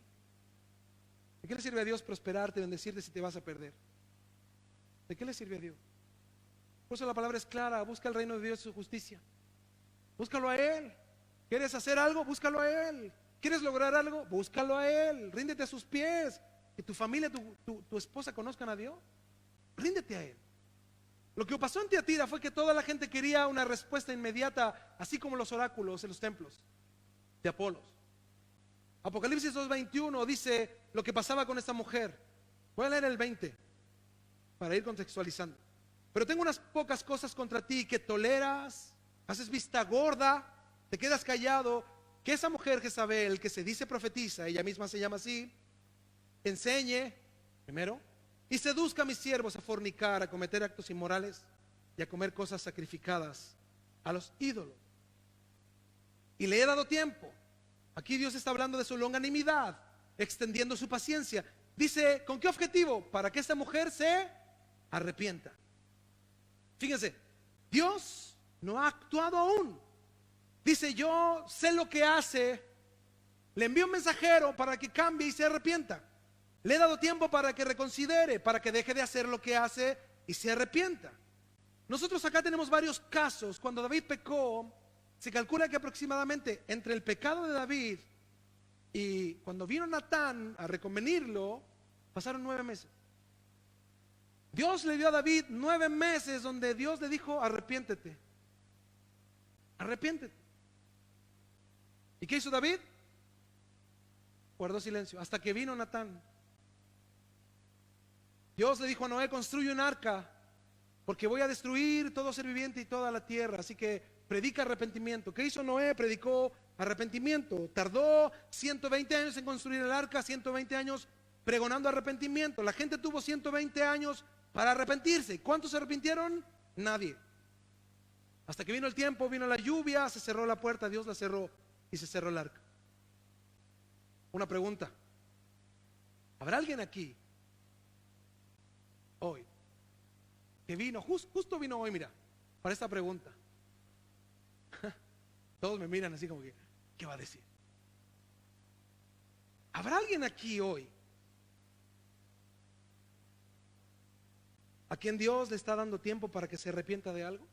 ¿De qué le sirve a Dios prosperarte, bendecirte si te vas a perder? ¿De qué le sirve a Dios? Por eso la palabra es clara, busca el reino de Dios y su justicia. Búscalo a Él. ¿Quieres hacer algo? Búscalo a Él. ¿Quieres lograr algo? Búscalo a Él. Ríndete a sus pies. Que tu familia, tu esposa conozcan a Dios. Ríndete a Él. Lo que pasó en Tiatira fue que toda la gente quería una respuesta inmediata, así como los oráculos en los templos de Apolos. Apocalipsis 2:21 dice lo que pasaba con esta mujer. Voy a leer el 20 para ir contextualizando. Pero tengo unas pocas cosas contra ti, que toleras, haces vista gorda, te quedas callado, que esa mujer Jezabel, que se dice profetiza, ella misma se llama así, enseñe, primero, y seduzca a mis siervos a fornicar, a cometer actos inmorales y a comer cosas sacrificadas a los ídolos. Y le he dado tiempo. Aquí Dios está hablando de su longanimidad, extendiendo su paciencia. Dice, ¿con qué objetivo? Para que esta mujer se arrepienta. Fíjense, Dios no ha actuado aún. Dice, yo sé lo que hace. Le envío un mensajero para que cambie y se arrepienta. Le he dado tiempo para que reconsidere, para que deje de hacer lo que hace y se arrepienta. Nosotros acá tenemos varios casos. Cuando David pecó, se calcula que aproximadamente entre el pecado de David y cuando vino Natán a reconvenirlo, pasaron 9 meses. Dios le dio a David 9 meses donde Dios le dijo, arrepiéntete. Arrepiéntete. ¿Y qué hizo David? Guardó silencio hasta que vino Natán. Dios le dijo a Noé, construye un arca, porque voy a destruir todo ser viviente y toda la tierra. Así que predica arrepentimiento. ¿Qué hizo Noé? Predicó arrepentimiento. Tardó 120 años en construir el arca, 120 años pregonando arrepentimiento. La gente tuvo 120 años para arrepentirse. ¿Cuántos se arrepintieron? Nadie. Hasta que vino el tiempo, vino la lluvia, se cerró la puerta, Dios la cerró y se cerró el arca. Una pregunta. ¿Habrá alguien aquí hoy que vino, justo vino hoy, mira, para esta pregunta? Todos me miran así como que, ¿qué va a decir? ¿Habrá alguien aquí hoy a quien Dios le está dando tiempo para que se arrepienta de algo?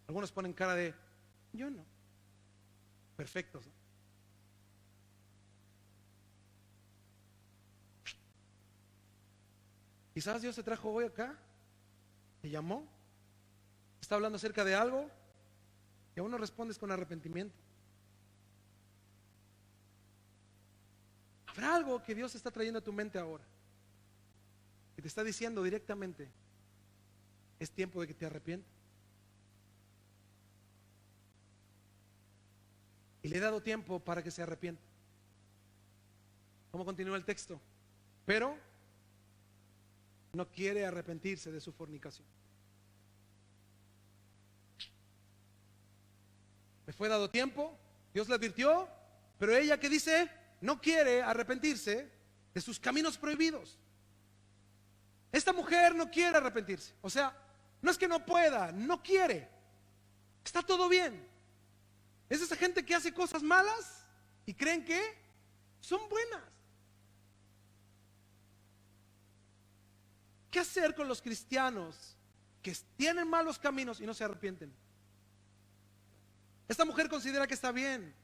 Algunos ponen cara de, yo no. Perfectos, ¿no? Quizás Dios te trajo hoy acá, te llamó, está hablando acerca de algo y aún no respondes con arrepentimiento. ¿Habrá algo que Dios está trayendo a tu mente ahora? Que te está diciendo directamente, es tiempo de que te arrepientas. Y le he dado tiempo para que se arrepienta. ¿Cómo continúa el texto? Pero no quiere arrepentirse de su fornicación. Le fue dado tiempo, Dios le advirtió, pero ella, ¿qué dice? No quiere arrepentirse de sus caminos prohibidos. Esta mujer no quiere arrepentirse. O sea, no es que no pueda, no quiere. Está todo bien. Es esa gente que hace cosas malas y creen que son buenas. ¿Qué hacer con los cristianos que tienen malos caminos y no se arrepienten? Esta mujer considera que está bien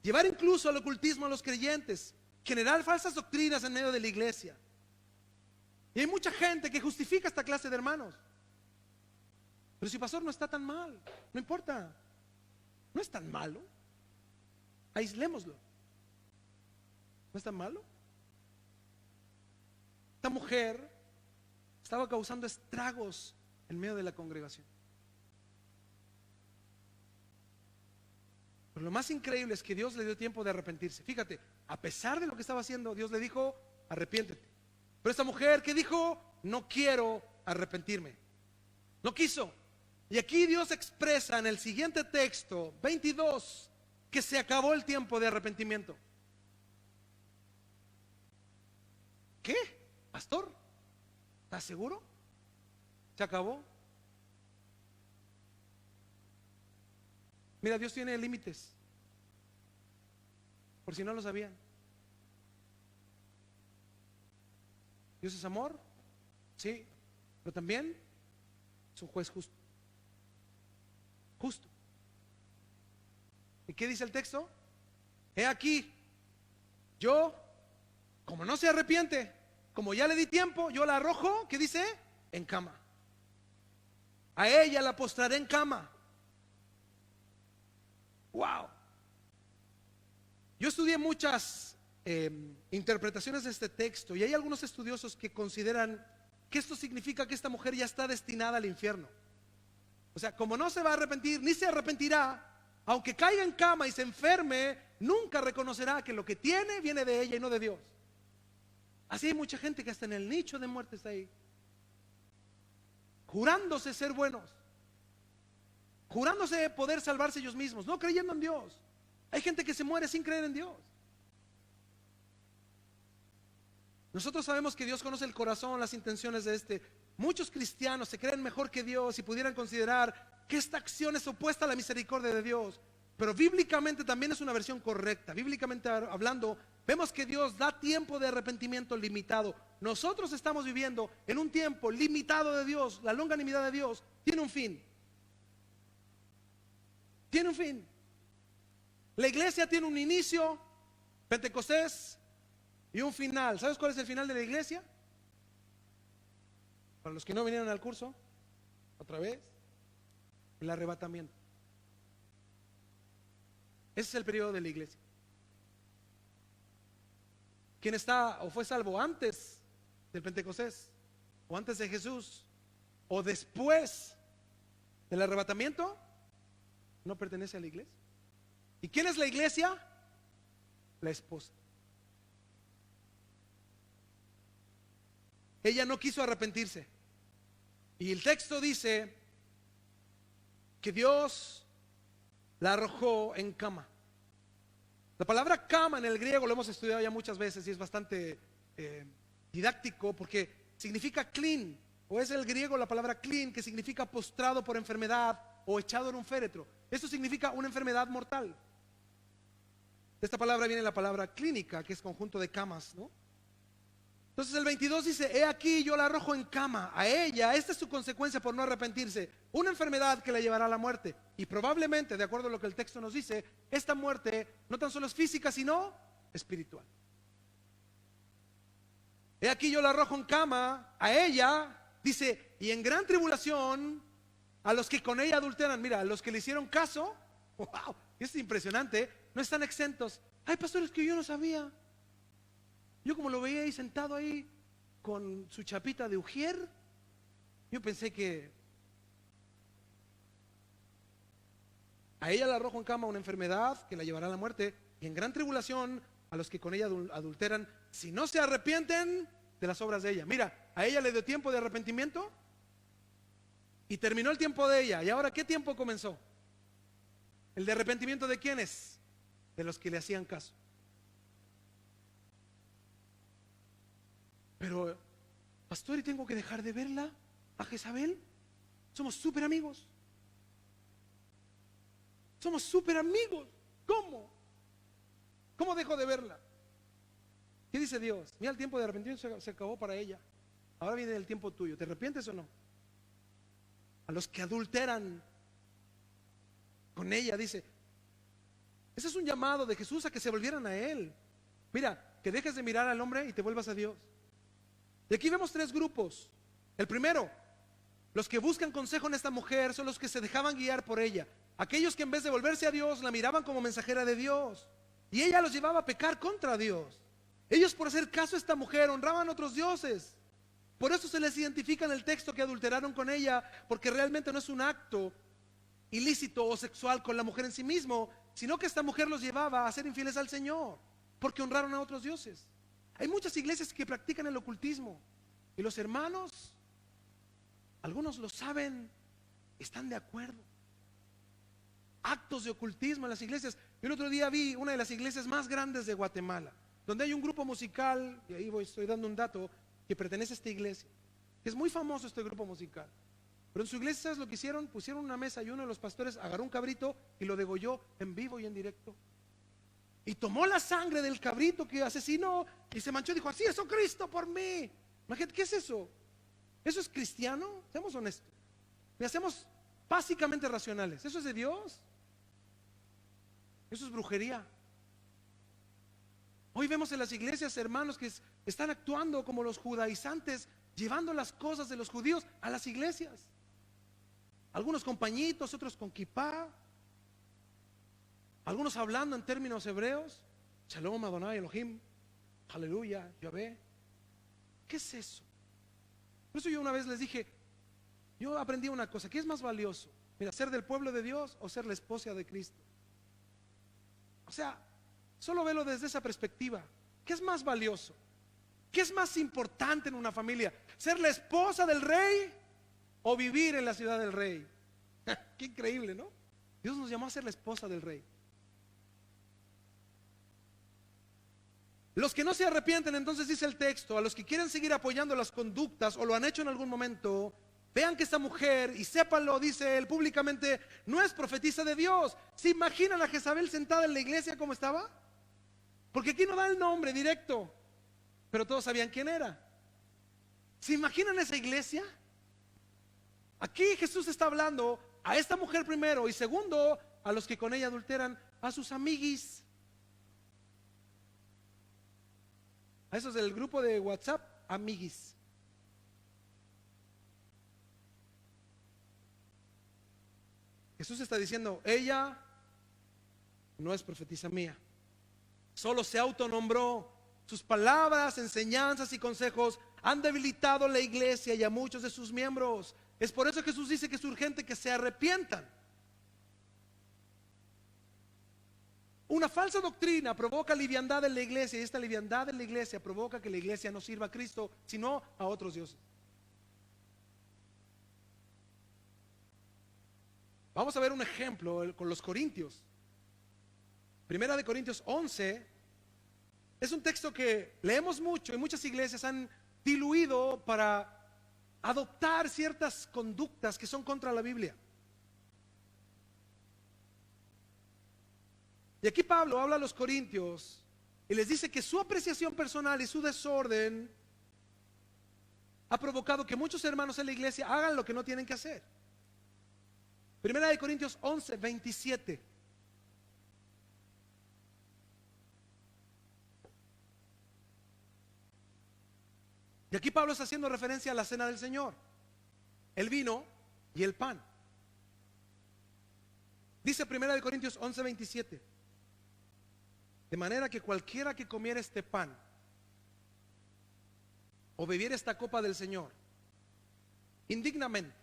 llevar incluso al ocultismo a los creyentes, generar falsas doctrinas en medio de la iglesia. Y hay mucha gente que justifica esta clase de hermanos. Pero si pastor, no está tan mal, no importa, no es tan malo, aislémoslo. ¿No es tan malo? Esta mujer estaba causando estragos en medio de la congregación. Pero lo más increíble es que Dios le dio tiempo de arrepentirse. Fíjate, a pesar de lo que estaba haciendo, Dios le dijo, arrepiéntete. Pero esta mujer, ¿qué dijo? No quiero arrepentirme. No quiso. Y aquí Dios expresa en el siguiente texto, 22, que se acabó el tiempo de arrepentimiento. ¿Qué? ¿Pastor? ¿Estás seguro? ¿Se acabó? Mira, Dios tiene límites, por si no lo sabían. Dios es amor, sí, pero también es un juez justo. Justo. ¿Y qué dice el texto? He aquí, yo, como no se arrepiente, como ya le di tiempo, yo la arrojo, ¿qué dice? En cama. A ella la postraré en cama. Wow. Yo estudié muchas interpretaciones de este texto y hay algunos estudiosos que consideran que esto significa que esta mujer ya está destinada al infierno. O sea, como no se va a arrepentir ni se arrepentirá, aunque caiga en cama y se enferme, nunca reconocerá que lo que tiene viene de ella y no de Dios. Así hay mucha gente que hasta en el nicho de muerte está ahí, jurándose ser buenos, jurándose poder salvarse ellos mismos, no creyendo en Dios. Hay gente que se muere sin creer en Dios. Nosotros sabemos que Dios conoce el corazón, las intenciones de este. Muchos cristianos se creen mejor que Dios y pudieran considerar que esta acción es opuesta a la misericordia de Dios. Pero bíblicamente también es una versión correcta. Bíblicamente hablando, vemos que Dios da tiempo de arrepentimiento limitado. Nosotros estamos viviendo en un tiempo limitado de Dios. La longanimidad de Dios tiene un fin. Tiene un fin. La iglesia tiene un inicio, Pentecostés, y un final. ¿Sabes cuál es el final de la iglesia? Para los que no vinieron al curso, otra vez, el arrebatamiento. Ese es el periodo de la iglesia. ¿Quién está o fue salvo antes del Pentecostés? ¿O antes de Jesús? ¿O después del arrebatamiento? No pertenece a la iglesia. ¿Y quién es la iglesia? La esposa. Ella no quiso arrepentirse. Y el texto dice que Dios la arrojó en cama. La palabra cama en el griego lo hemos estudiado ya muchas veces y es bastante didáctico porque significa clean o es el griego la palabra klin, que significa postrado por enfermedad o echado en un féretro. Esto significa una enfermedad mortal. De esta palabra viene la palabra clínica, que es conjunto de camas, ¿no? Entonces el 22 dice: he aquí yo la arrojo en cama a ella. Esta es su consecuencia por no arrepentirse, una enfermedad que la llevará a la muerte. Y probablemente, de acuerdo a lo que el texto nos dice, esta muerte no tan solo es física, sino espiritual. He aquí yo la arrojo en cama a ella, dice, y en gran tribulación a los que con ella adulteran. Mira, a los que le hicieron caso, wow, es impresionante, no están exentos. Hay pastores que yo no sabía. Yo como lo veía ahí sentado ahí con su chapita de ujier, yo pensé que a ella la arrojo en cama una enfermedad que la llevará a la muerte, y en gran tribulación a los que con ella adulteran, si no se arrepienten de las obras de ella. Mira, a ella le dio tiempo de arrepentimiento y terminó el tiempo de ella. ¿Y ahora qué tiempo comenzó? ¿El de arrepentimiento de quiénes? De los que le hacían caso. Pero, pastor, ¿y tengo que dejar de verla a Jezabel? Somos súper amigos. Somos súper amigos. ¿Cómo? ¿Cómo dejo de verla? ¿Qué dice Dios? Mira, el tiempo de arrepentimiento se acabó para ella. Ahora viene el tiempo tuyo. ¿Te arrepientes o no? A los que adulteran con ella, dice. Ese es un llamado de Jesús a que se volvieran a Él. Mira, que dejes de mirar al hombre y te vuelvas a Dios. Y aquí vemos tres grupos. El primero, los que buscan consejo en esta mujer son los que se dejaban guiar por ella. Aquellos que en vez de volverse a Dios la miraban como mensajera de Dios, y ella los llevaba a pecar contra Dios. Ellos, por hacer caso a esta mujer, honraban a otros dioses. Por eso se les identifica en el texto que adulteraron con ella, porque realmente no es un acto ilícito o sexual con la mujer en sí mismo, sino que esta mujer los llevaba a ser infieles al Señor, porque honraron a otros dioses. Hay muchas iglesias que practican el ocultismo, y los hermanos, algunos lo saben, están de acuerdo. Actos de ocultismo en las iglesias. Yo el otro día vi una de las iglesias más grandes de Guatemala, donde hay un grupo musical, y ahí estoy dando un dato, que pertenece a esta iglesia, que es muy famoso este grupo musical. Pero en su iglesia, ¿sabes lo que hicieron? Pusieron una mesa y uno de los pastores agarró un cabrito y lo degolló en vivo y en directo. Y tomó la sangre del cabrito que asesinó y se manchó y dijo: así hizo Cristo por mí. Imagínate, ¿qué es eso? ¿Eso es cristiano? Seamos honestos. Y hacemos básicamente racionales. ¿Eso es de Dios? Eso es brujería. Hoy vemos en las iglesias hermanos que están actuando como los judaizantes, llevando las cosas de los judíos a las iglesias. Algunos con pañitos, otros con kipá, algunos hablando en términos hebreos. Shalom Adonai Elohim, aleluya, Yahvé. ¿Qué es eso? Por eso yo una vez les dije, yo aprendí una cosa: ¿qué es más valioso? Mira, ser del pueblo de Dios o ser la esposa de Cristo. O sea, solo velo desde esa perspectiva. ¿Qué es más valioso? ¿Qué es más importante en una familia? ¿Ser la esposa del rey o vivir en la ciudad del rey? Qué increíble, ¿no? Dios nos llamó a ser la esposa del rey. Los que no se arrepienten, entonces dice el texto, a los que quieren seguir apoyando las conductas o lo han hecho en algún momento, vean que esta mujer, y sépanlo, dice él públicamente, no es profetisa de Dios. ¿Se imaginan a Jezabel sentada en la iglesia como estaba? Porque aquí no da el nombre directo, pero todos sabían quién era. ¿Se imaginan esa iglesia? Aquí Jesús está hablando a esta mujer primero, y segundo, a los que con ella adulteran, a sus amiguis. A esos del grupo de WhatsApp, amiguis. Jesús está diciendo, ella no es profetisa mía. Solo se autonombró. Sus palabras, enseñanzas y consejos han debilitado la iglesia y a muchos de sus miembros. Es por eso Jesús dice que es urgente que se arrepientan. Una falsa doctrina provoca liviandad en la iglesia, y esta liviandad en la iglesia provoca que la iglesia no sirva a Cristo, sino a otros dioses. Vamos a ver un ejemplo con los corintios. Primera de Corintios 11 es un texto que leemos mucho y muchas iglesias han diluido para adoptar ciertas conductas que son contra la Biblia. Y aquí Pablo habla a los corintios y les dice que su apreciación personal y su desorden ha provocado que muchos hermanos en la iglesia hagan lo que no tienen que hacer. Primera de Corintios 11, 27. Y aquí Pablo está haciendo referencia a la cena del Señor, el vino y el pan. Dice Primera de Corintios 11, 27. De manera que cualquiera que comiera este pan o bebiera esta copa del Señor indignamente.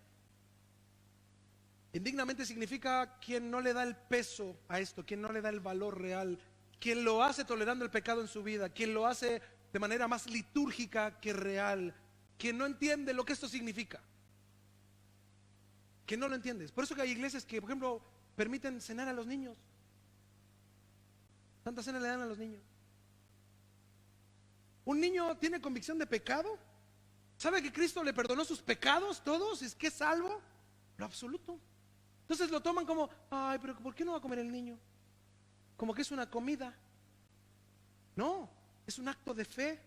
Indignamente significa quien no le da el peso a esto, quien no le da el valor real, quien lo hace tolerando el pecado en su vida, quien lo hace de manera más litúrgica que real, quien no entiende lo que esto significa, que no lo entiendes. Por eso que hay iglesias que, por ejemplo, permiten cenar a los niños. Santa Cena le dan a los niños. Un niño tiene convicción de pecado, sabe que Cristo le perdonó sus pecados todos, es que es salvo, lo absoluto. Entonces lo toman como, ay, pero ¿por qué no va a comer el niño? Como que es una comida. No, es un acto de fe.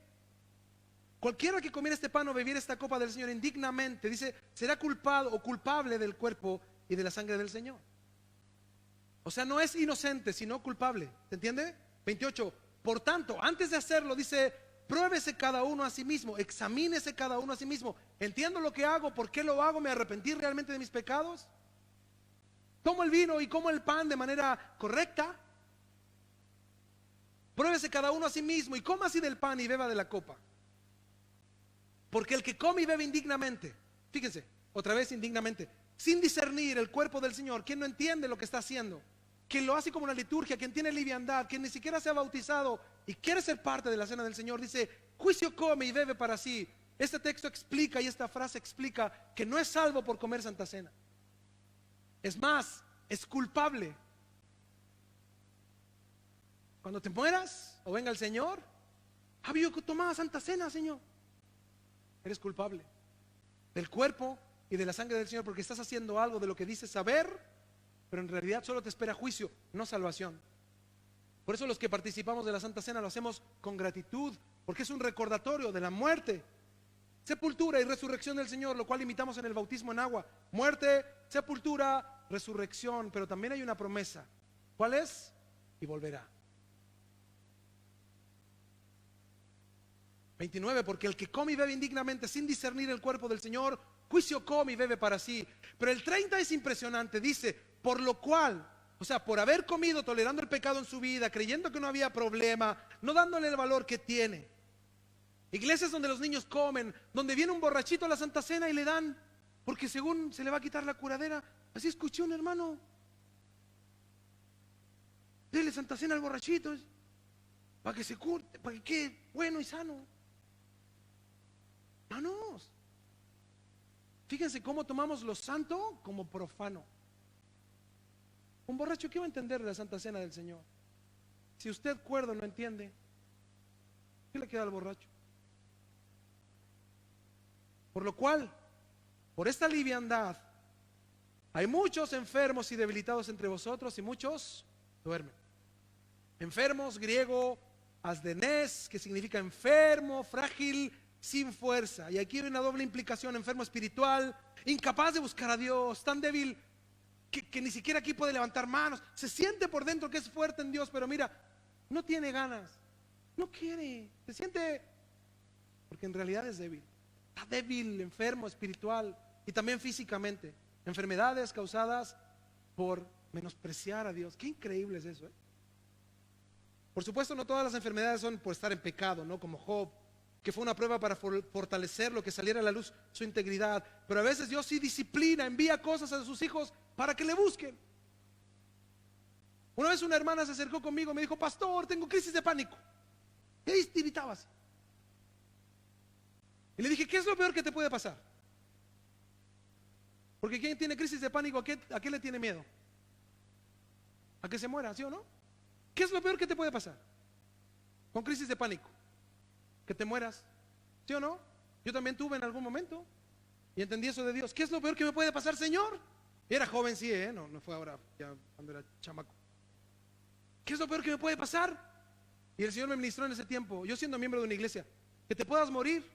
Cualquiera que comiera este pan o bebiera esta copa del Señor indignamente, dice, será culpado o culpable del cuerpo y de la sangre del Señor. O sea, no es inocente, sino culpable. ¿Se entiende? 28. Por tanto, antes de hacerlo, dice, pruébese cada uno a sí mismo, examínese cada uno a sí mismo. ¿Entiendo lo que hago? ¿Por qué lo hago? ¿Me arrepentí realmente de mis pecados? ¿Tomo el vino y como el pan de manera correcta? Pruébese cada uno a sí mismo y coma así del pan y beba de la copa. Porque el que come y bebe indignamente, fíjense, otra vez indignamente, sin discernir el cuerpo del Señor, quien no entiende lo que está haciendo, quien lo hace como una liturgia, quien tiene liviandad, quien ni siquiera se ha bautizado y quiere ser parte de la cena del Señor, dice, juicio come y bebe para sí. Este texto explica y esta frase explica que no es salvo por comer Santa Cena. Es más, es culpable. Cuando te mueras o venga el Señor, había que tomar Santa Cena, Señor. Eres culpable del cuerpo y de la sangre del Señor porque estás haciendo algo de lo que dices saber, pero en realidad solo te espera juicio, no salvación. Por eso los que participamos de la Santa Cena lo hacemos con gratitud, porque es un recordatorio de la muerte, sepultura y resurrección del Señor, lo cual imitamos en el bautismo en agua. Muerte, sepultura, resurrección, pero también hay una promesa. ¿Cuál es? Y volverá. 29, porque el que come y bebe indignamente sin discernir el cuerpo del Señor, juicio come y bebe para sí. Pero el 30 es impresionante, dice, por lo cual, o sea, por haber comido tolerando el pecado en su vida, creyendo que no había problema, no dándole el valor que tiene. Iglesias donde los niños comen, donde viene un borrachito a la Santa Cena y le dan, porque según se le va a quitar la curadera. Así escuché un hermano, dele Santa Cena al borrachito, para que se curte, para que quede bueno y sano. Hermanos, fíjense cómo tomamos lo santo como profano. Un borracho, ¿qué va a entender de la Santa Cena del Señor? Si usted cuerdo no entiende, ¿qué le queda al borracho? Por lo cual, por esta liviandad, hay muchos enfermos y debilitados entre vosotros y muchos duermen. Enfermos, griego, asdenés, que significa enfermo, frágil, sin fuerza. Y aquí hay una doble implicación: enfermo espiritual, incapaz de buscar a Dios, tan débil que ni siquiera aquí puede levantar manos. Se siente por dentro que es fuerte en Dios, pero mira, no tiene ganas, no quiere, se siente, porque en realidad es débil. Está débil, enfermo espiritual y también físicamente. Enfermedades causadas por menospreciar a Dios. Qué increíble es eso, ¿eh? Por supuesto, no todas las enfermedades son por estar en pecado, ¿no? Como Job, que fue una prueba para fortalecer lo que saliera a la luz, su integridad. Pero a veces Dios sí disciplina, envía cosas a sus hijos para que le busquen. Una vez una hermana se acercó conmigo y me dijo: pastor, tengo crisis de pánico. Y ahí tiritaba así. Y le dije: ¿qué es lo peor que te puede pasar? Porque quien tiene crisis de pánico, ¿a qué le tiene miedo? ¿A que se muera, sí o no? ¿Qué es lo peor que te puede pasar con crisis de pánico? Que te mueras, ¿sí o no? Yo también tuve en algún momento. Y entendí eso de Dios. ¿Qué es lo peor que me puede pasar, Señor? Y era joven, sí, no fue ahora, ya cuando era chamaco. ¿Qué es lo peor que me puede pasar? Y el Señor me ministró en ese tiempo, yo siendo miembro de una iglesia, que te puedas morir.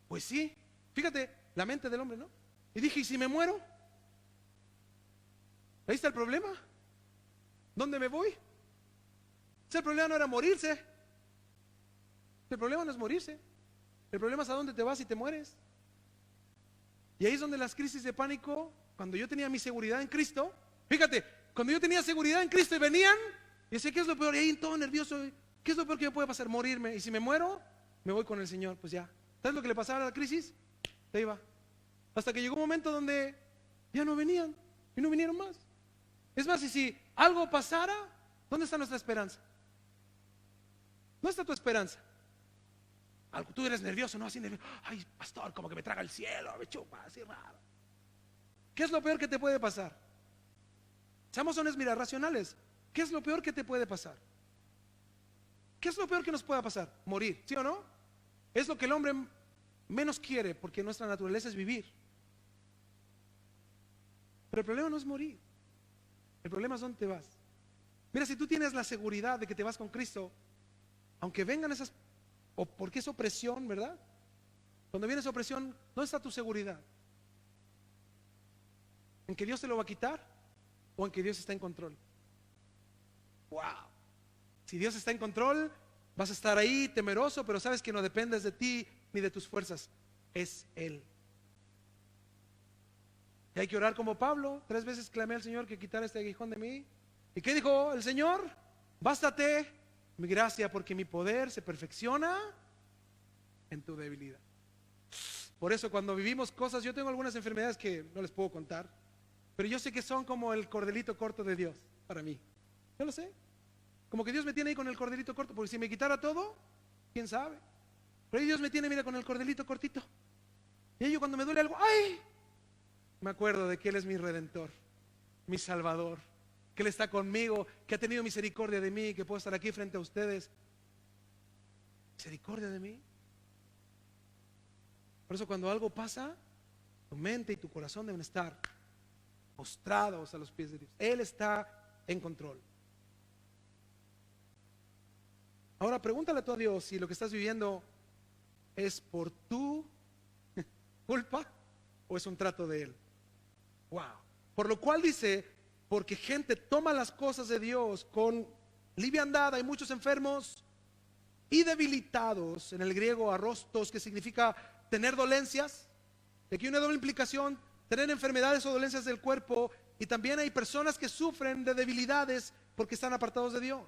Pues sí, fíjate, la mente del hombre, ¿no? Y dije, ¿y si me muero? Ahí está el problema. ¿Dónde me voy? El problema no era morirse. El problema no es morirse. El problema es a dónde te vas y te mueres. Y ahí es donde las crisis de pánico, cuando yo tenía mi seguridad en Cristo, fíjate, cuando yo tenía seguridad en Cristo y venían, y decía, ¿qué es lo peor? Y ahí todo nervioso, ¿qué es lo peor que me puede pasar? Morirme. Y si me muero, me voy con el Señor. Pues ya. ¿Sabes lo que le pasaba a la crisis? Se iba. Hasta que llegó un momento donde ya no venían y no vinieron más. Es más, y si algo pasara, ¿dónde está nuestra esperanza? ¿Dónde está tu esperanza? Algo, tú eres nervioso, ¿no? Así nervioso. Ay, pastor, como que me traga el cielo, me chupa, así raro. ¿Qué es lo peor que te puede pasar? Seamos honestos, mira, racionales. ¿Qué es lo peor que te puede pasar? ¿Qué es lo peor que nos pueda pasar? Morir, ¿sí o no? Es lo que el hombre menos quiere, porque nuestra naturaleza es vivir. Pero el problema no es morir. El problema es dónde te vas. Mira, si tú tienes la seguridad de que te vas con Cristo, aunque vengan esas, o porque es opresión, ¿verdad? Cuando viene esa opresión, ¿dónde está tu seguridad? ¿En que Dios te lo va a quitar? ¿O en que Dios está en control? ¡Wow! Si Dios está en control, vas a estar ahí temeroso, pero sabes que no dependes de ti ni de tus fuerzas. Es Él. Y hay que orar como Pablo. 3 veces clamé al Señor que quitara este aguijón de mí. ¿Y qué dijo el Señor? Bástate mi gracia, porque mi poder se perfecciona en tu debilidad. Por eso cuando vivimos cosas, yo tengo algunas enfermedades que no les puedo contar, pero yo sé que son como el cordelito corto de Dios para mí. Yo lo sé. Como que Dios me tiene ahí con el cordelito corto, porque si me quitara todo, quién sabe. Pero ahí Dios me tiene, mira, con el cordelito cortito. Y ahí yo cuando me duele algo, ¡ay! Me acuerdo de que Él es mi redentor, mi salvador, que Él está conmigo, que ha tenido misericordia de mí, que puedo estar aquí frente a ustedes. Misericordia de mí. Por eso cuando algo pasa, tu mente y tu corazón deben estar postrados a los pies de Dios. Él está en control. Ahora pregúntale a tu Dios si lo que estás viviendo es por tu culpa o es un trato de Él. Wow. Por lo cual dice, porque gente toma las cosas de Dios con liviandad. Hay muchos enfermos y debilitados, en el griego arrostos, que significa tener dolencias. Aquí hay una doble implicación: tener enfermedades o dolencias del cuerpo, y también hay personas que sufren de debilidades porque están apartados de Dios.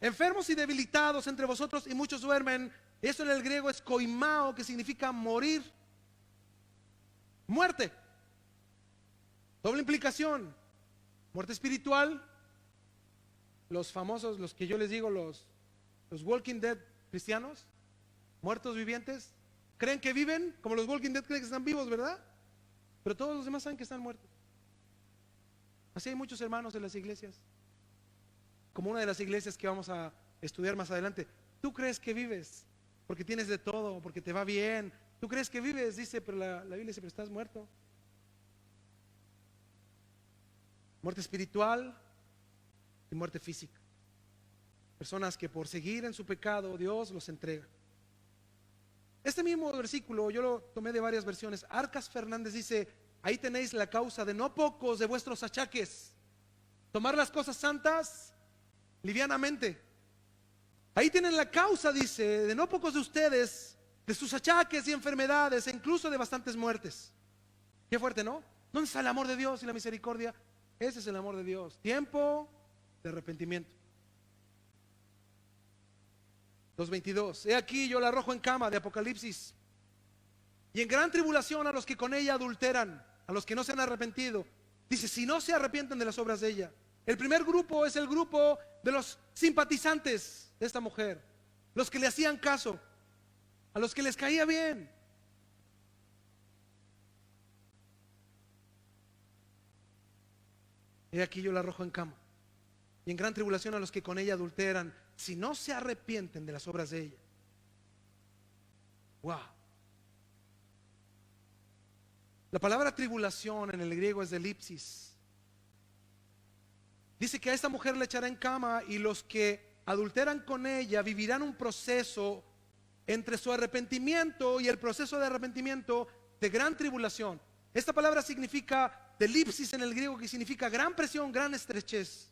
Enfermos y debilitados entre vosotros, y muchos duermen. Eso en el griego es koimao, que significa morir, muerte. Doble implicación: muerte espiritual. Los famosos, los que yo les digo, los Walking Dead cristianos, muertos vivientes, creen que viven, como los Walking Dead creen que están vivos, ¿verdad? Pero todos los demás saben que están muertos. Así hay muchos hermanos en las iglesias, como una de las iglesias que vamos a estudiar más adelante. Tú crees que vives porque tienes de todo, porque te va bien. Tú crees que vives, dice, pero la Biblia dice, pero estás muerto. Muerte espiritual y muerte física. Personas que por seguir en su pecado, Dios los entrega. Este mismo versículo yo lo tomé de varias versiones. Arcas Fernández dice: ahí tenéis la causa de no pocos de vuestros achaques. Tomar las cosas santas livianamente. Ahí tienen la causa, dice, de no pocos de ustedes, de sus achaques y enfermedades, e incluso de bastantes muertes. Qué fuerte, ¿no? ¿Dónde está el amor de Dios y la misericordia? Ese es el amor de Dios. Tiempo de arrepentimiento. 2:22. He aquí yo la arrojo en cama, de Apocalipsis, y en gran tribulación a los que con ella adulteran, a los que no se han arrepentido. Dice, si no se arrepienten de las obras de ella. El primer grupo es el grupo de los simpatizantes de esta mujer, los que le hacían caso, a los que les caía bien. He aquí yo la arrojo en cama, y en gran tribulación a los que con ella adulteran, si no se arrepienten de las obras de ella. Wow. La palabra tribulación en el griego es elipsis. Dice que a esta mujer le echará en cama y los que adulteran con ella vivirán un proceso entre su arrepentimiento y el proceso de arrepentimiento de gran tribulación. Esta palabra significa de elipsis en el griego, que significa gran presión, gran estrechez.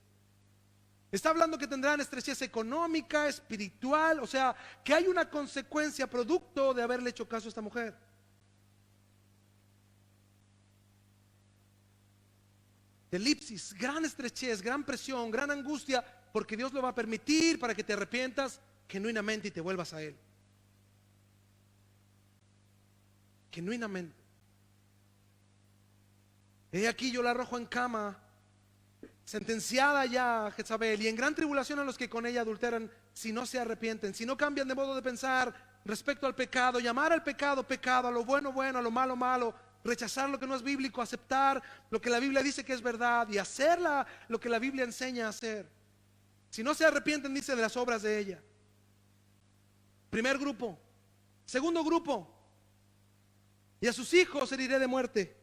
Está hablando que tendrán estrechez económica, espiritual, o sea, que hay una consecuencia producto de haberle hecho caso a esta mujer. De elipsis, gran estrechez, gran presión, gran angustia, porque Dios lo va a permitir para que te arrepientas genuinamente y te vuelvas a Él. Genuinamente. He aquí yo la arrojo en cama, sentenciada ya Jezabel, y en gran tribulación a los que con ella adulteran, si no se arrepienten, si no cambian de modo de pensar respecto al pecado, llamar al pecado pecado, a lo bueno bueno, a lo malo malo, rechazar lo que no es bíblico, aceptar lo que la Biblia dice que es verdad y hacer lo que la Biblia enseña a hacer. Si no se arrepienten, dice, de las obras de ella. Primer grupo. Segundo grupo, y a sus hijos heriré de muerte.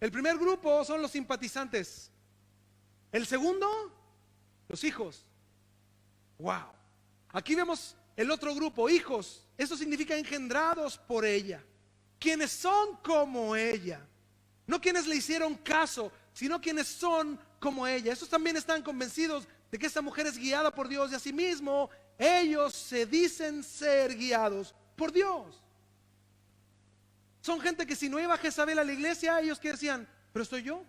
El primer grupo son los simpatizantes. El segundo, los hijos. Wow. Aquí vemos el otro grupo, hijos. Eso significa engendrados por ella. Quienes son como ella. No quienes le hicieron caso, sino quienes son como ella. Esos también están convencidos de que esta mujer es guiada por Dios, y asimismo ellos se dicen ser guiados por Dios. Son gente que si no iba Jezabel a la iglesia, ellos que decían, pero estoy yo.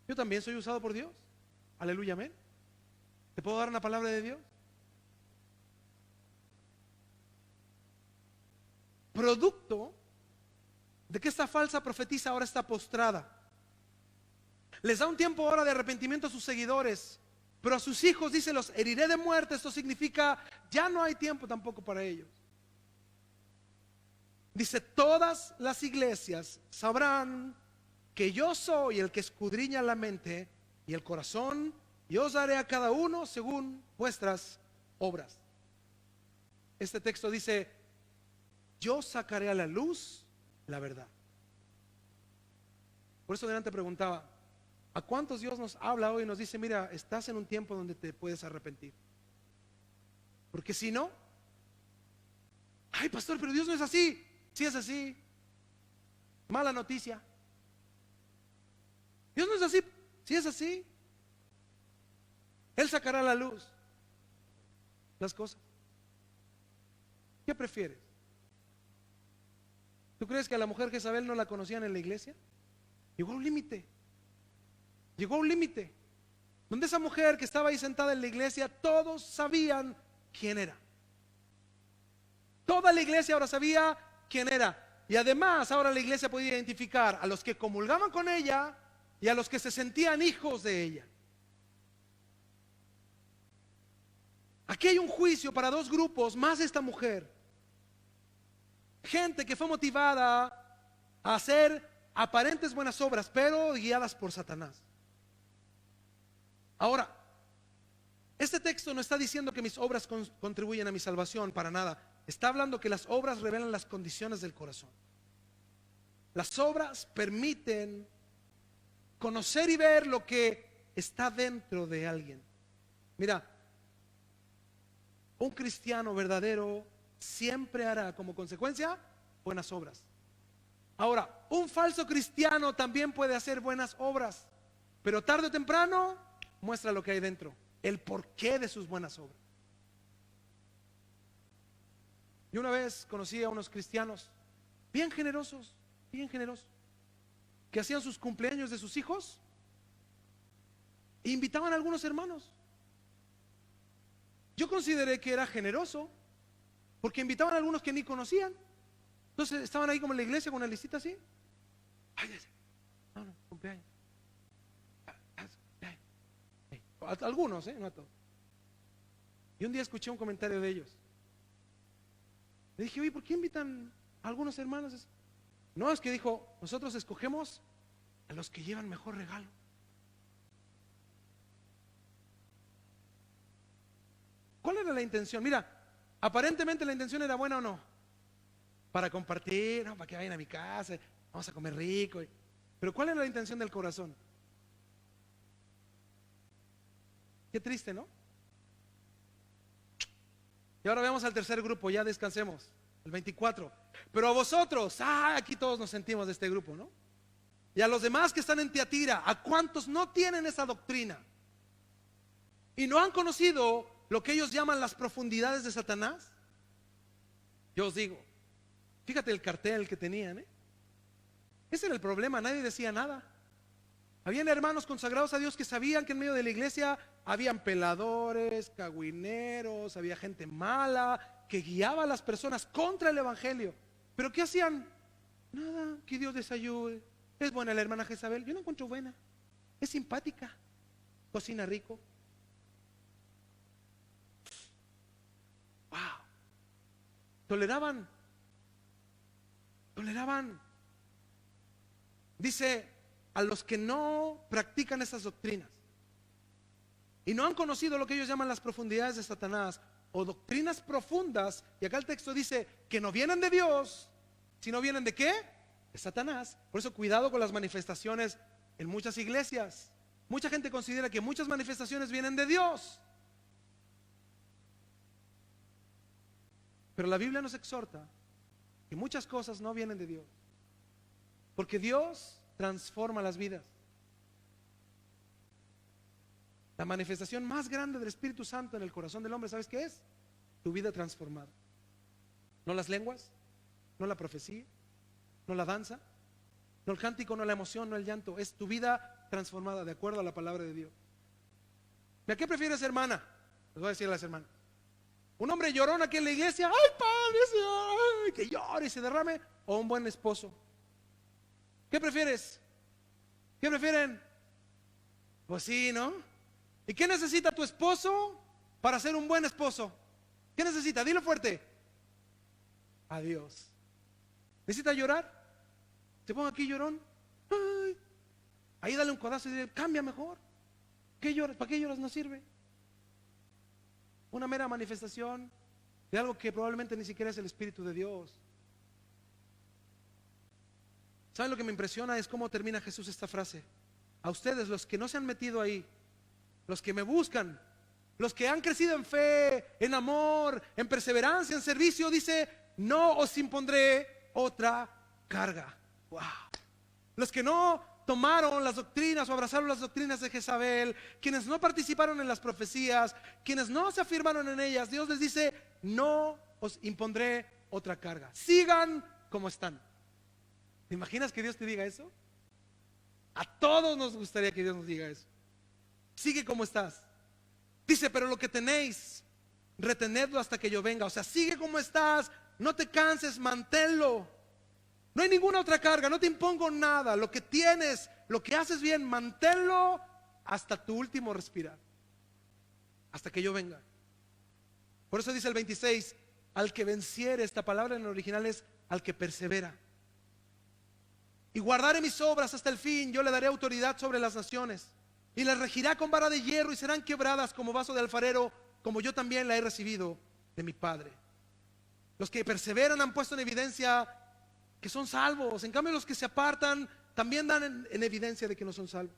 Yo también soy usado por Dios. Aleluya, amén. ¿Te puedo dar una palabra de Dios? Producto de que esta falsa profetisa ahora está postrada. Les da un tiempo ahora de arrepentimiento a sus seguidores, pero a sus hijos dice, los heriré de muerte. Esto significa, ya no hay tiempo tampoco para ellos. Dice, todas las iglesias sabrán que yo soy el que escudriña la mente y el corazón, y os daré a cada uno según vuestras obras. Este texto dice, yo sacaré a la luz la verdad. Por eso delante preguntaba, ¿a cuántos Dios nos habla hoy y nos dice, mira, estás en un tiempo donde te puedes arrepentir? Porque si no, ay pastor, pero Dios no es así. Si es así, mala noticia. Dios no es así. Si es así, Él sacará a la luz las cosas. ¿Qué prefieres? ¿Tú crees que a la mujer Jezabel no la conocían en la iglesia? Llegó a un límite. Llegó a un límite donde esa mujer que estaba ahí sentada en la iglesia, todos sabían quién era. Toda la iglesia ahora sabía quién era. Y además ahora la iglesia podía identificar a los que comulgaban con ella y a los que se sentían hijos de ella. Aquí hay un juicio para dos grupos, más esta mujer. Gente que fue motivada a hacer aparentes buenas obras, pero guiadas por Satanás. Ahora, este texto no está diciendo que mis obras contribuyen a mi salvación, para nada. Está hablando que las obras revelan las condiciones del corazón. Las obras permiten conocer y ver lo que está dentro de alguien. Mira, un cristiano verdadero siempre hará como consecuencia buenas obras. Ahora, un falso cristiano también puede hacer buenas obras, pero tarde o temprano muestra lo que hay dentro, el porqué de sus buenas obras. Yo una vez conocí a unos cristianos bien generosos, que hacían sus cumpleaños de sus hijos e invitaban a algunos hermanos. Yo consideré que era generoso porque invitaban a algunos que ni conocían. Entonces estaban ahí como en la iglesia con una listita así. Ay, no, cumpleaños. Algunos, no a todos. Y un día escuché un comentario de ellos. Le dije, oye, ¿por qué invitan a algunos hermanos? No, es que dijo, nosotros escogemos a los que llevan mejor regalo. ¿Cuál era la intención? Mira, aparentemente la intención era buena o no. Para compartir, no, para que vayan a mi casa. vamos a comer rico. Pero ¿cuál era la intención del corazón? Qué triste, ¿no? Y ahora veamos al tercer grupo, ya descansemos, el 24. Pero a vosotros, aquí todos nos sentimos de este grupo, ¿no? Y a los demás que están en Tiatira, ¿a cuántos no tienen esa doctrina? Y no han conocido lo que ellos llaman las profundidades de Satanás. Yo os digo, fíjate el cartel que tenían, ¿eh? Ese era el problema, nadie decía nada. Habían hermanos consagrados a Dios que sabían que en medio de la iglesia habían peladores, cagüineros, había gente mala que guiaba a las personas contra el evangelio. ¿Pero qué hacían? Nada, que Dios les ayude. Es buena la hermana Jezabel, yo la encuentro buena, es simpática, cocina rico. Wow. Toleraban. Dice, a los que no practican esas doctrinas y no han conocido lo que ellos llaman las profundidades de Satanás, o doctrinas profundas, y acá el texto dice que no vienen de Dios, sino vienen de ¿qué? De Satanás. Por eso cuidado con las manifestaciones en muchas iglesias. Mucha gente considera que muchas manifestaciones vienen de Dios, pero la Biblia nos exhorta que muchas cosas no vienen de Dios, porque Dios transforma las vidas. La manifestación más grande del Espíritu Santo en el corazón del hombre, ¿sabes qué es? Tu vida transformada. No las lenguas, no la profecía, no la danza, no el cántico, no la emoción, no el llanto. Es tu vida transformada de acuerdo a la palabra de Dios. ¿A qué prefieres, hermana? Les voy a decir a las hermanas. Un hombre llorón aquí en la iglesia, ay padre, ay, que llore y se derrame, o un buen esposo. ¿Qué prefieres? ¿Qué prefieren? Pues sí, ¿no? ¿Y qué necesita tu esposo para ser un buen esposo? ¿Qué necesita? Dilo fuerte. A Dios. ¿Necesita llorar? Te pongo aquí llorón. Ay. Ahí dale un codazo y dile, cambia mejor. ¿Qué lloras? ¿Para qué lloras? No sirve. Una mera manifestación de algo que probablemente ni siquiera es el Espíritu de Dios. ¿Saben lo que me impresiona? Es cómo termina Jesús esta frase. A ustedes, los que no se han metido ahí, los que me buscan, los que han crecido en fe, en amor, en perseverancia, en servicio, dice, no os impondré otra carga. Wow. Los que no tomaron las doctrinas o abrazaron las doctrinas de Jezabel, quienes no participaron en las profecías, quienes no se afirmaron en ellas, Dios les dice, no os impondré otra carga. Sigan como están. ¿Te imaginas que Dios te diga eso? A todos nos gustaría que Dios nos diga eso. Sigue como estás. Dice, pero lo que tenéis, retenedlo hasta que yo venga. O sea, sigue como estás, no te canses, manténlo. No hay ninguna otra carga, no te impongo nada. Lo que tienes, lo que haces bien, manténlo hasta tu último respirar, hasta que yo venga. Por eso dice el 26, al que venciere, esta palabra en el original es al que persevera. Y guardaré mis obras hasta el fin, yo le daré autoridad sobre las naciones. Y las regirá con vara de hierro y serán quebradas como vaso de alfarero, como yo también la he recibido de mi Padre. Los que perseveran han puesto en evidencia que son salvos. En cambio, los que se apartan también dan en evidencia de que no son salvos.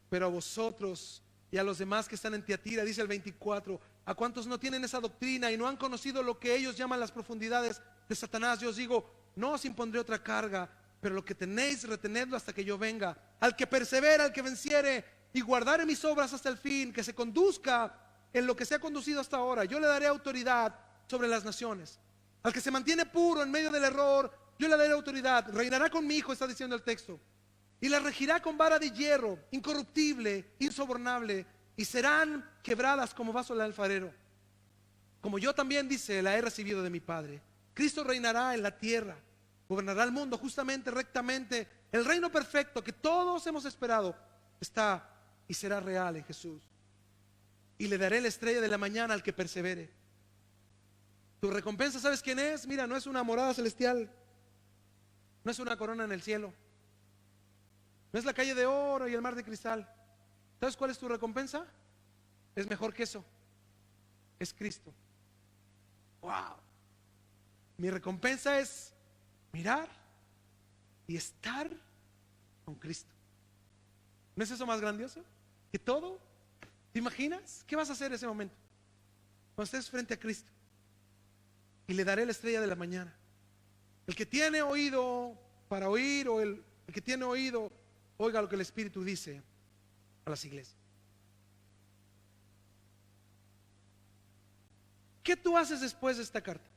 Pero a vosotros y a los demás que están en Tiatira, dice el 24, a cuantos no tienen esa doctrina y no han conocido lo que ellos llaman las profundidades de Satanás, yo os digo, no os impondré otra carga, pero lo que tenéis, retenedlo hasta que yo venga. Al que persevera, al que venciere y guardare mis obras hasta el fin, que se conduzca en lo que se ha conducido hasta ahora, yo le daré autoridad sobre las naciones. Al que se mantiene puro en medio del error, yo le daré autoridad. Reinará con mi hijo, está diciendo el texto, y la regirá con vara de hierro, incorruptible, insobornable, y serán quebradas como vaso del alfarero. Como yo también, dice, la he recibido de mi Padre. Cristo reinará en la tierra, gobernará el mundo justamente, rectamente. El reino perfecto que todos hemos esperado está y será real en Jesús. Y le daré la estrella de la mañana al que persevere. Tu recompensa, ¿sabes quién es? Mira, no es una morada celestial, no es una corona en el cielo, no es la calle de oro y el mar de cristal. ¿Sabes cuál es tu recompensa? Es mejor que eso. Es Cristo. Wow. Mi recompensa es mirar y estar con Cristo. ¿No es eso más grandioso que todo? ¿Te imaginas? ¿Qué vas a hacer en ese momento? Cuando estés frente a Cristo y le daré la estrella de la mañana. El que tiene oído para oír, o el que tiene oído, oiga lo que el Espíritu dice a las iglesias. ¿Qué tú haces después de esta carta?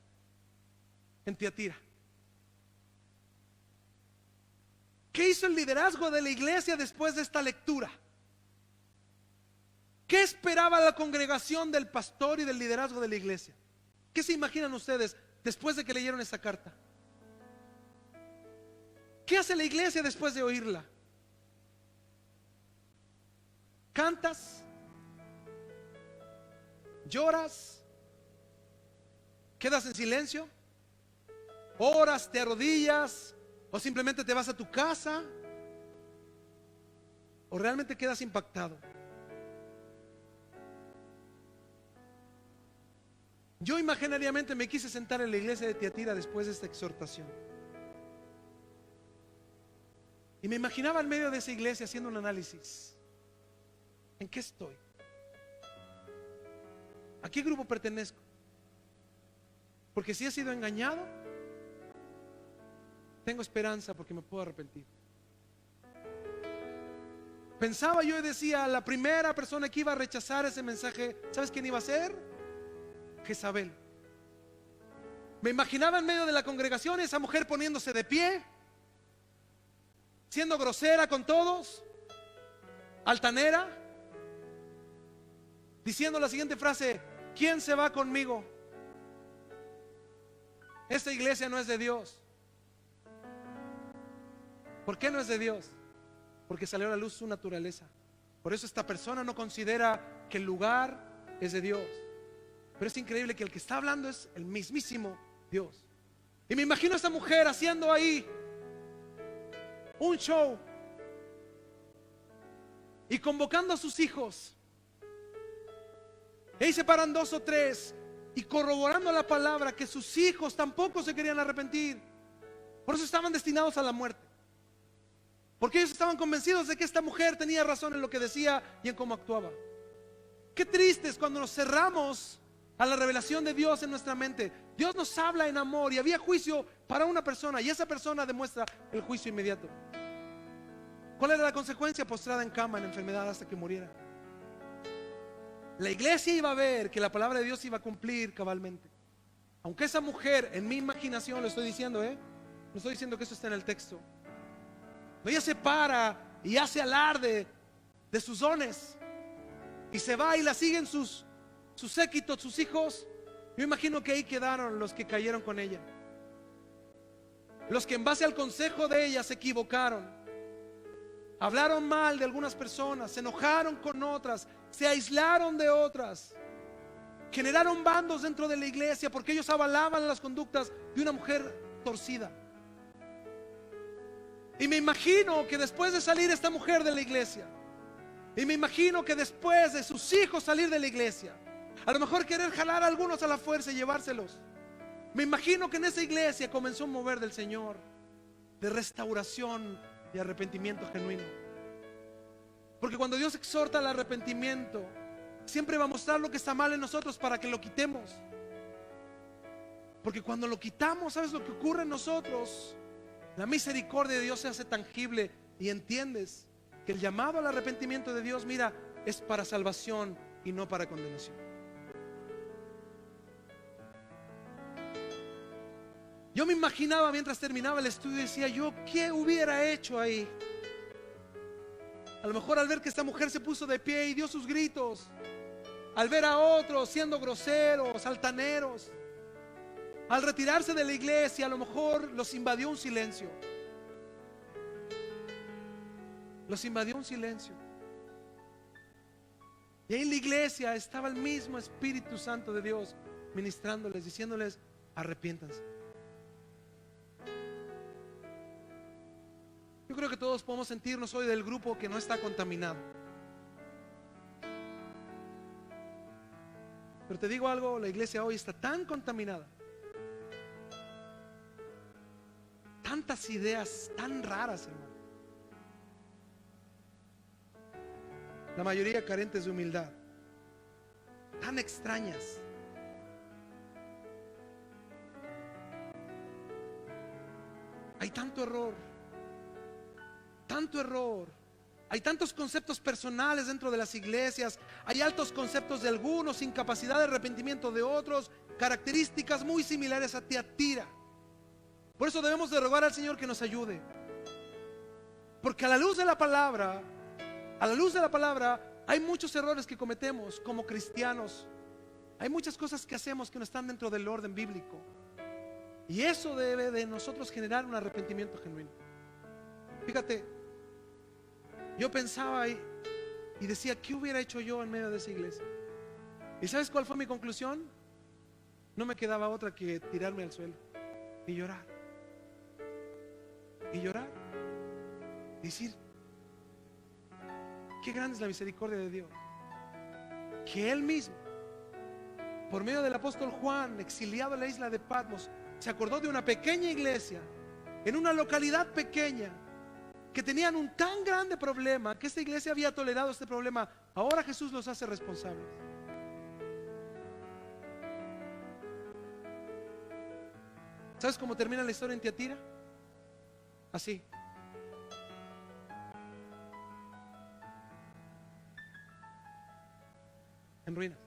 En Tiatira. ¿Qué hizo el liderazgo de la iglesia después de esta lectura? ¿Qué esperaba la congregación del pastor y del liderazgo de la iglesia? ¿Qué se imaginan ustedes después de que leyeron esta carta? ¿Qué hace la iglesia después de oírla? ¿Cantas? ¿Lloras? ¿Quedas en silencio? ¿Oras, te arrodillas? ¿O simplemente te vas a tu casa? ¿O realmente quedas impactado? Yo imaginariamente me quise sentar en la iglesia de Tiatira después de esta exhortación, y me imaginaba en medio de esa iglesia haciendo un análisis. ¿En qué estoy? ¿A qué grupo pertenezco? Porque si he sido engañado, tengo esperanza porque me puedo arrepentir. Pensaba yo y decía, la primera persona que iba a rechazar ese mensaje, ¿sabes quién iba a ser? Jezabel. Me imaginaba en medio de la congregación esa mujer poniéndose de pie, siendo grosera con todos, altanera, diciendo la siguiente frase: ¿quién se va conmigo? Esta iglesia no es de Dios. ¿Por qué no es de Dios? Porque salió a la luz su naturaleza. Por eso esta persona no considera que el lugar es de Dios. Pero es increíble que el que está hablando es el mismísimo Dios. Y me imagino a esta mujer haciendo ahí un show y convocando a sus hijos. Y ahí se paran 2 o 3 y corroborando la palabra que sus hijos tampoco se querían arrepentir. Por eso estaban destinados a la muerte. Porque ellos estaban convencidos de que esta mujer tenía razón en lo que decía y en cómo actuaba. Qué triste es cuando nos cerramos a la revelación de Dios en nuestra mente. Dios nos habla en amor y había juicio para una persona, y esa persona demuestra el juicio inmediato. ¿Cuál era la consecuencia? Postrada en cama, en enfermedad, hasta que muriera. La iglesia iba a ver que la palabra de Dios iba a cumplir cabalmente. Aunque esa mujer, en mi imaginación lo estoy diciendo, no estoy diciendo que eso está en el texto. Ella se para y hace alarde de sus dones y se va y la siguen sus séquitos, sus hijos. Yo imagino que ahí quedaron los que cayeron con ella, los que en base al consejo de ella se equivocaron, hablaron mal de algunas personas, se enojaron con otras, se aislaron de otras, generaron bandos dentro de la iglesia porque ellos avalaban las conductas de una mujer torcida. Y me imagino que después de salir esta mujer de la iglesia, y me imagino que después de sus hijos salir de la iglesia, a lo mejor querer jalar a algunos a la fuerza y llevárselos, me imagino que en esa iglesia comenzó un mover del Señor de restauración y arrepentimiento genuino. Porque cuando Dios exhorta al arrepentimiento, siempre va a mostrar lo que está mal en nosotros para que lo quitemos. Porque cuando lo quitamos, ¿sabes lo que ocurre en nosotros? La misericordia de Dios se hace tangible y entiendes que el llamado al arrepentimiento de Dios, mira, es para salvación y no para condenación. Yo me imaginaba mientras terminaba el estudio y decía yo, ¿qué hubiera hecho ahí? A lo mejor al ver que esta mujer se puso de pie y dio sus gritos, al ver a otros siendo groseros, altaneros, al retirarse de la iglesia, a lo mejor los invadió un silencio. Los invadió un silencio. Y ahí en la iglesia estaba el mismo Espíritu Santo de Dios ministrándoles, diciéndoles: arrepiéntanse. Yo creo que todos podemos sentirnos hoy del grupo que no está contaminado. Pero te digo algo, la iglesia hoy está tan contaminada tantas ideas tan raras, hermano. La mayoría carentes de humildad, tan extrañas. Hay tanto error, tanto error. Hay tantos conceptos personales dentro de las iglesias. Hay altos conceptos de algunos, incapacidad de arrepentimiento de otros, características muy similares a Tiatira. Por eso debemos de rogar al Señor que nos ayude, porque a la luz de la palabra, hay muchos errores que cometemos como cristianos. Hay muchas cosas que hacemos que no están dentro del orden bíblico, y eso debe de nosotros generar un arrepentimiento genuino. Fíjate, yo pensaba y decía, ¿qué hubiera hecho yo en medio de esa iglesia? ¿Y sabes cuál fue mi conclusión? No me quedaba otra que tirarme al suelo y llorar. Y llorar. Y decir, qué grande es la misericordia de Dios, que Él mismo, por medio del apóstol Juan, exiliado en la isla de Patmos, se acordó de una pequeña iglesia en una localidad pequeña, que tenían un tan grande problema, que esta iglesia había tolerado este problema. Ahora Jesús los hace responsables. ¿Sabes cómo termina la historia en Tiatira? Así. En ruinas.